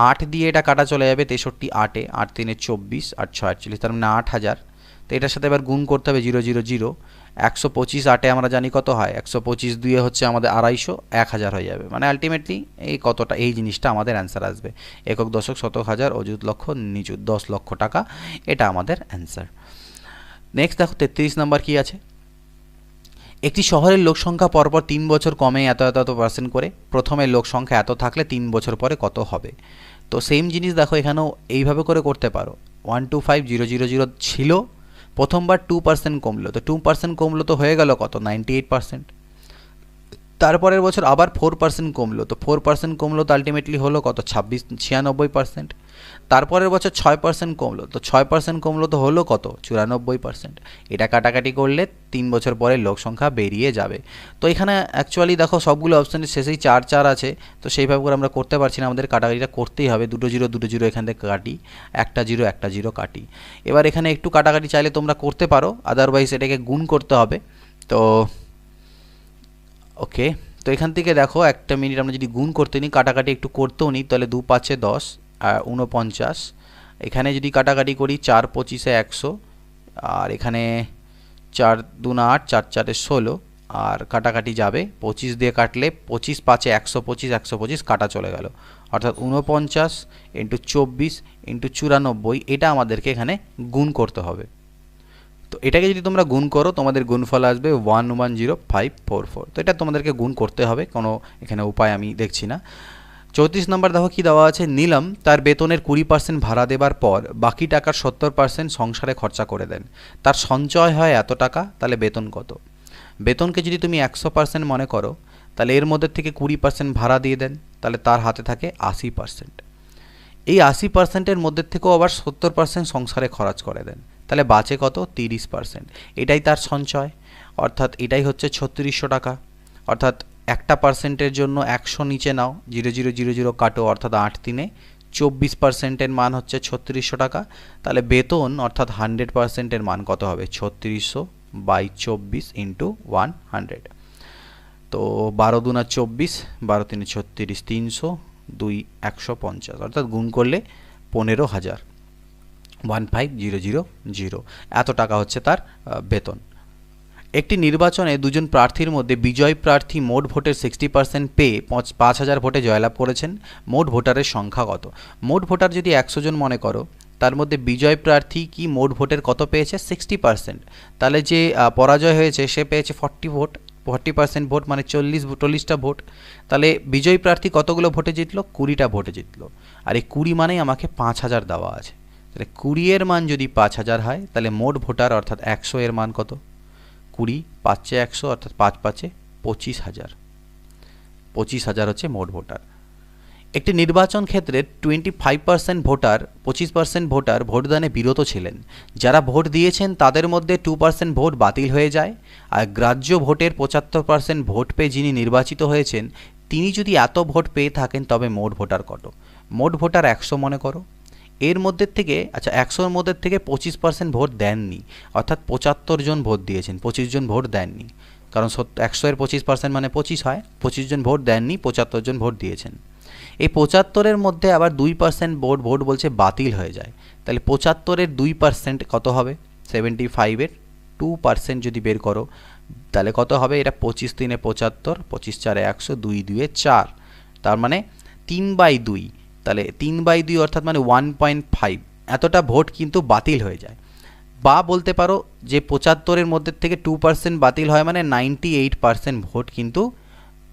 8 দিয়ে এটা কাটা চলে যাবে, 63 8-এ, 8 3-এ 24, 8 6 48, তার মানে 8000। তো এটার সাথে এবার গুণ করতে হবে 000। 125 8-এ আমরা জানি কত হয়, 125 2-এ হচ্ছে আমাদের 250, 1000 হয়ে যাবে। মানে আলটিমেটলি এই কতটা, এই জিনিসটা আমাদের অ্যান্সার আসবে। একক দশক শতক হাজার অযুত লক্ষ নিযুত 10 লক্ষ টাকা, এটা আমাদের অ্যান্সার। নেক্সট দেখো 33 নাম্বার কি আছে। একটি শহরের লোক সংখ্যা পরপর 3 বছর কমে এত এত এত পার্সেন্ট করে, প্রথমে লোক সংখ্যা এত থাকলে 3 বছর পরে কত হবে? তো সেম জিনিস দেখো এখানেও এইভাবে করে করতে পারো। 125000 ছিল, প্রথমবার 2% কমলো, তো 2% কমলো তো হয়ে গেল কত? 98%। তারপরের বছর আবার 4% কমলো, তো 4% কমলো তো আলটিমেটলি হলো কত? 96%। তারপরের বছর 6% কমলো, তো 6% কমলো তো হলো কত? 94%। এটা কাটাকাটি করলে 3 বছর পরে লোক সংখ্যা বেরিয়ে যাবে। তো এখানে অ্যাকচুয়ালি দেখো সবগুলো অপশানের শেষেই 4 4 আছে, তো সেইভাবে করে আমরা করতে পারছি না, আমাদের কাটাকাটিটা করতেই হবে। 2 0 2 0 এখান থেকে কাটি, 1 0 1 0 কাটি। এবার এখানে একটু কাটাকাটি চাইলে তোমরা করতে পারো, আদারওয়াইজ এটাকে গুণ করতে হবে। তো ওকে, তো এখান থেকে দেখো একটা মিনিট, আমরা যদি গুণ করতে নিই, কাটাকাটি একটু করতেও নিই, তাহলে 2 5-এ 10 আর 49। এখানে যদি কাটাকাটি করি 4 25-এ 100, আর এখানে 4 2 8, 4 4-এ 16, আর কাটাকাটি যাবে 25 দিয়ে কাটলে 25 5-এ 125, 125 কাটা চলে গেল, অর্থাৎ 49 × 24 × 94, এটা আমাদেরকে এখানে গুণ করতে হবে। তো এটাকে যদি তোমরা গুণ করো তোমাদের গুণফল আসবে 110544। তো এটা তোমাদেরকে গুণ করতে হবে, কোনো এখানে উপায় আমি দেখছি না। 34 নম্বর দেখো কি দেওয়া আছে, নীলম তার বেতনের 20% ভাড়া দেবার পর বাকি টাকার 70% সংসারে খরচা করে দেন, তার সঞ্চয় হয় এত টাকা, তাহলে বেতন কত? বেতনকে যদি তুমি 100% মনে করো, তাহলে এর মধ্যে থেকে 20% ভাড়া দিয়ে দেন, তাহলে তার হাতে থাকে 80%। এই 80%-এর মধ্যে থেকেও আবার 70% সংসারে খরচ করে দেন, তাহলে বাঁচে কত? 30%। এটাই তার সঞ্চয়, অর্থাৎ এটাই হচ্ছে 3600 টাকা। অর্থাৎ একটা পার্সেন্টের জন্য 100 নিচে নাও, 0000 কাটো, অর্থাৎ 8 তিনে 24%-এর মান হচ্ছে 3600 টাকা। তাহলে বেতন অর্থাৎ 100%-এর মান কত হবে? 3600 বাই 24 ইন্টু 100। তো 12 দুনা 24, 12 তিনে 36, 300, 2 150, অর্থাৎ গুণ করলে 15,000, 15000 এত টাকা হচ্ছে তার বেতন। একটি নির্বাচনে দুজন প্রার্থীর মধ্যে বিজয় প্রার্থী মোট ভোটের 60% পেয়ে 5000 ভোটে জয়লাভ করেছেন। মোট ভোটারের সংখ্যা কত? মোট ভোটার যদি 100 জন মনে করো, তার মধ্যে বিজয় প্রার্থী কি মোট ভোটের কত পেয়েছে? 60%। তাহলে যে পরাজয় হয়েছে সে পেয়েছে 40% ভোট, মানে 40টা ভোট। তাহলে বিজয় প্রার্থী কতগুলো ভোটে জিতলো? 20টা ভোটে জিতলো। আর এই 20 মানেই আমাকে 5000 দেওয়া আছে। তাহলে 20 এর মান যদি 5000 হয়, তাহলে মোট ভোটার অর্থাৎ 100 এর মান কত? 20 5 100, অর্থাৎ 5 5 25,000। 25,000 হচ্ছে মোট ভোটার। একটি নির্বাচন ক্ষেত্রে 25% ভোটার 25% ভোটার ভোটদানে বিরত ছিলেন। যারা ভোট দিয়েছেন তাদের মধ্যে 2% ভোট বাতিল হয়ে যায়। আর গ্রাহ্য ভোটের 75% ভোট পেয়ে যিনি নির্বাচিত হয়েছেন, তিনি যদি এত ভোট পেয়ে থাকেন, তবে মোট ভোটার কত? মোট ভোটার 100 মনে করো। এর মধ্যে থেকে, আচ্ছা 100-এর মধ্যে থেকে 25% ভোট দেননি, অর্থাৎ 75 জন ভোট দিয়েছেন, 25 জন ভোট দেননি। কারণ 100-এর 25% মানে 25 হয়। 25 জন ভোট দেননি, 75 জন ভোট দিয়েছেন। এই 75-এর মধ্যে আবার 2% ভোট বলছে বাতিল হয়ে যায়। তাহলে 75-এর 2% কত হবে? 75-এর 2% যদি বের করো, তাহলে কত হবে? এটা 25 3 75, 25 4 100, 2 2 4, তার মানে 3/2। তাহলে 3/2 অর্থাৎ মানে 1.5, এতটা ভোট কিন্তু বাতিল হয়ে যায়। বা বলতে পারো যে 75-এর মধ্যে থেকে 2% বাতিল হয়, মানে 98% ভোট কিন্তু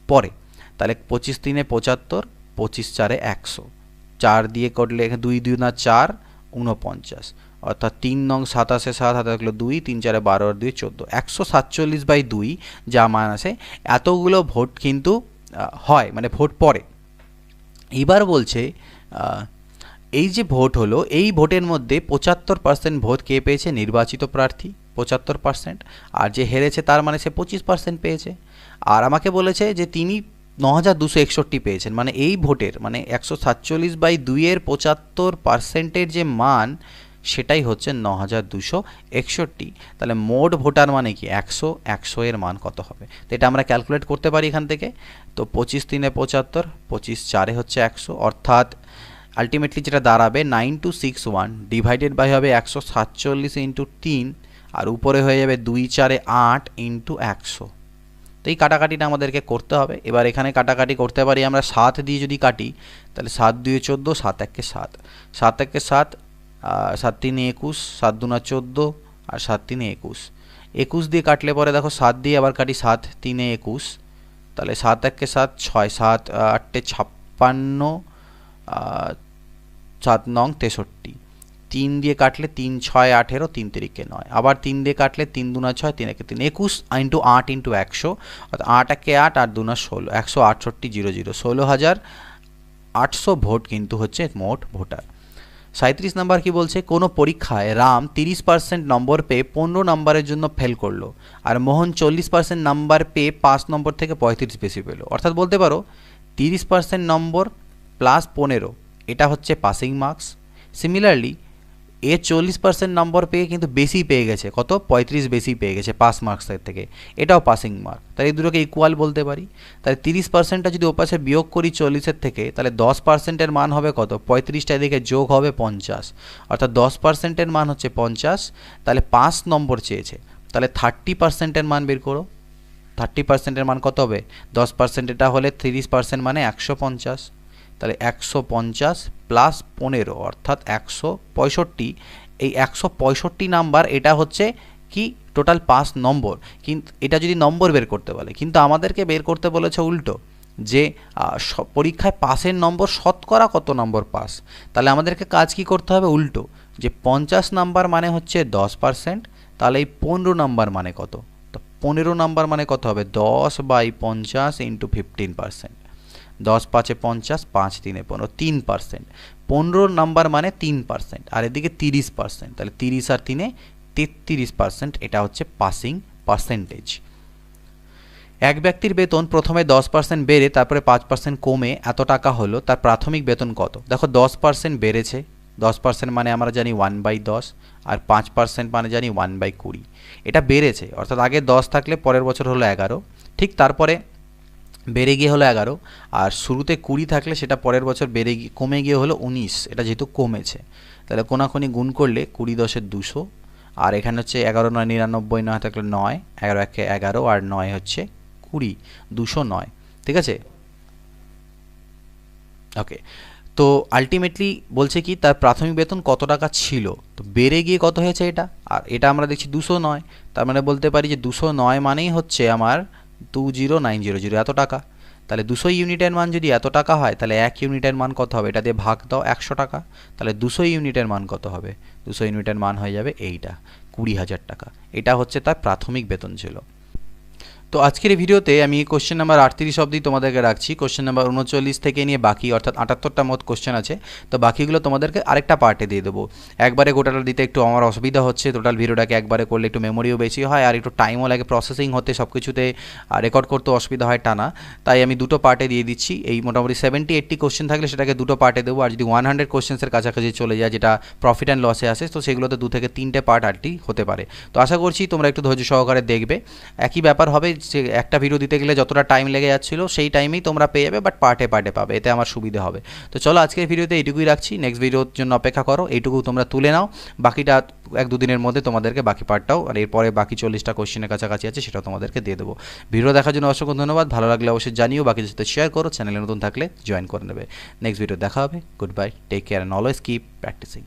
পড়ে। তাহলে 25 3 75, 25 4 100, 4 দিয়ে করলে 2 2 না 4, 49, অর্থাৎ 3 নং 27, 7 হাতে থাকলো 2, 3 4 12 আর 2 14, 147/2 যা মান আছে, এতগুলো ভোট কিন্তু হয়, মানে ভোট পড়ে। এবার বলছে এই যে ভোট হলো, এই ভোটের মধ্যে 75% ভোট কে পেয়েছে? নির্বাচিত প্রার্থী 75%। আর যে হেরেছে তার মানে সে 25% পেয়েছে। আর আমাকে বলেছে যে তিনি 9261 পেয়েছেন, মানে এই ভোটের মানে 147/2-এর 75%-এর যে মান, সেটাই হচ্ছে 9261। তাহলে মোট ভোটার মানে কি? 100, 100-এর মান কত হবে? তো এটা আমরা ক্যালকুলেট করতে পারি এখান থেকে। তো 25 3 75, 25 4 হচ্ছে 100, অর্থাৎ আলটিমেটলি যেটা দাঁড়াবে 9261 ডিভাইডেড বাই হবে 147 ইন্টু 3, আর উপরে হয়ে যাবে 2 4 8 ইন্টু 100। তো এই কাটাকাটিটা আমাদেরকে করতে হবে। এবার এখানে কাটাকাটি করতে পারি আমরা 7 দিয়ে যদি কাটি, তাহলে 7 2 14, 7 1 7, 7 1 7, 7 3 21, 7 2 14, আর 7 3 21। 21 দিয়ে কাটলে পরে দেখো 7 দিয়ে আবার কাটি, 7 3 21, তাহলে 7 1 7 6, 7 8 56, 7 নং 63। 3 দিয়ে কাটলে 3 6 18, 3 3 9, আবার 3 দিয়ে কাটলে 3 2 6, 3 1 3, 21 ইন্টু 8 ইন্টু 100, অর্থাৎ 8 1 8, 8 2 16, 168 16,800 ভোট কিন্তু হচ্ছে মোট ভোটার। 37 নম্বর কি বলছে? কোনো পরীক্ষায় রাম 30% নম্বর পেয়ে 15 নম্বরের জন্য ফেল করলো, আর মোহন 40% নাম্বার পেয়ে 5 নম্বর থেকে 35 বেশি পেল। অর্থাৎ বলতে পারো 30% নম্বর প্লাস 15, এটা হচ্ছে পাসিং মার্কস। সিমিলারলি এ 40% নম্বর পেয়ে কিন্তু বেশি পেয়ে গেছে, কত? 35 বেশি পেয়ে গেছে পাস মার্কসের থেকে, এটাও পাসিং মার্ক। তাহলে এই দুটোকে ইকুয়াল বলতে পারি। তাহলে 30%টা যদি ওপাশে বিয়োগ করি 40-এর থেকে, তাহলে 10%-এর মান হবে কত? 35টা এদিকে যোগ হবে 50, অর্থাৎ 10%-এর মান হচ্ছে 50। তাহলে 5 নম্বর চেয়েছে, তাহলে 30%-এর মান বের করো। 30%-এর মান কত হবে? 10% এটা হলে 30% মানে 150। তাহলে 150 প্লাস 15, অর্থাৎ 165। এই 165 নাম্বার, এটা হচ্ছে কি টোটাল পাস নম্বর, কিন্তু এটা যদি নম্বর বের করতে বলে, কিন্তু আমাদেরকে বের করতে বলেছে উল্টো যে পরীক্ষায় পাসের নম্বর শতকরা কত নম্বর পাস। তাহলে আমাদেরকে কাজ কি করতে হবে উল্টো, যে 50 নাম্বার মানে হচ্ছে 10%, তাহলে এই 15 নাম্বার মানে কত, তো 15 নাম্বার মানে কত হবে 10/50 ইন্টু 15%, 10×5 = 50, 5×3 = 15, 3%। 15 নাম্বার মানে 3%, আর এদিকে 30%, তাহলে 30 আর 3 33%, এটা হচ্ছে পাসিং পার্সেন্টেজ। এক ব্যক্তির বেতন প্রথমে 10% বেড়ে তারপরে 5% কমে এত টাকা হলো, তার প্রাথমিক বেতন কত। দেখো 10% বেড়েছে, 10% মানে আমরা জানি 1/10, আর 5% মানে জানি 1/20। এটা বেড়েছে, অর্থাৎ আগে 10 থাকলে পরের বছর হলো 11, ঠিক তারপরে বেড়ে গিয়ে হলো 11, আর শুরুতে 20 থাকলে সেটা পরের বছর বেড়ে গিয়ে কমে গিয়ে হলো 19। এটা যেহেতু কমেছে, তাহলে কোনাকুনি গুণ করলে 20×10 = 200, আর এখানে হচ্ছে 11 9 99, 9 থাকলে 9, 11 1 11, আর 9 হচ্ছে 20, 209। ঠিক আছে, ওকে। তো আলটিমেটলি বলছে কি তার প্রাথমিক বেতন কত টাকা ছিল, তো বেড়ে গিয়ে কত হয়েছে এটা, আর এটা আমরা দেখছি 209, তার মানে বলতে পারি যে 209 মানেই হচ্ছে আমার 20900 এত টাকা। তাহলে 200 ইউনিটের মান যদি এত টাকা হয়, তাহলে 1 ইউনিটের মান কত হবে, এটা দিয়ে ভাগ দাও 100 টাকা, তাহলে 200 ইউনিটের মান কত হবে, 200 ইউনিটের মান হয়ে যাবে এইটা 20,000 টাকা। এটা হচ্ছে তার প্রাথমিক বেতন ছিল। তো আজকের এই ভিডিওতে আমি কোশ্চেন নাম্বার 38 অবধি তোমাদেরকে রাখছি। কোশ্চেন নাম্বার 39 থেকে নিয়ে বাকি, অর্থাৎ 78টা মোট কোশ্চেন আছে। তো বাকিগুলো তোমাদেরকে আরেকটা পার্টে দিয়ে দেবো। একবারে গোটাটা দিতে একটু আমার অসুবিধা হচ্ছে, টোটাল ভিডিওটাকে একবারে করলে একটু মেমোরিও বেশি হয়, আর একটু টাইমও লাগে প্রসেসিং হতে, সব কিছুতে রেকর্ড করতে অসুবিধা হয় টানা। তাই আমি দুটো পার্টে দিয়ে দিচ্ছি। এই মোটামুটি 70-80 কোশ্চেন থাকলে সেটাকে দুটো পার্টে দেবো, আর যদি 100 কোশ্চেন্সের কাছাকাছি চলে যায়, যেটা প্রফিট অ্যান্ড লসে আসে, তো সেগুলোতে 2 থেকে 3টে পার্ট আরটি হতে পারে। তো আশা করছি তোমরা একটু ধৈর্য সহকারে দেখবে। একই ব্যাপার হবে যে একটা ভিডিও দিতে গেলে যতটা টাইম লেগে যাচ্ছিল সেই টাইমেই তোমরা পেয়ে যাবে, বাট পার্টে পার্টে পাবে, এতে আমার সুবিধা হবে। তো চলো আজকের ভিডিওতে এইটুকুই রাখছি, নেক্সট ভিডিওর জন্য অপেক্ষা করো, এইটুকু তোমরা তুলে নাও, বাকিটা 1-2 দিনের মধ্যে তোমাদেরকে বাকি পার্টটাও, আর এরপরে বাকি 40টা কোশ্চেনের কাছাকাছি আছে সেটাও তোমাদেরকে দিয়ে দেবো। ভিডিও দেখার জন্য অসংখ্য ধন্যবাদ, ভালো লাগলে অবশ্যই জানিও, বাকিদের সাথে শেয়ার করো, চ্যানেলে নতুন থাকলে জয়েন করে নেবে। নেক্সট ভিডিও দেখা হবে, good bye, take care and always keep practising.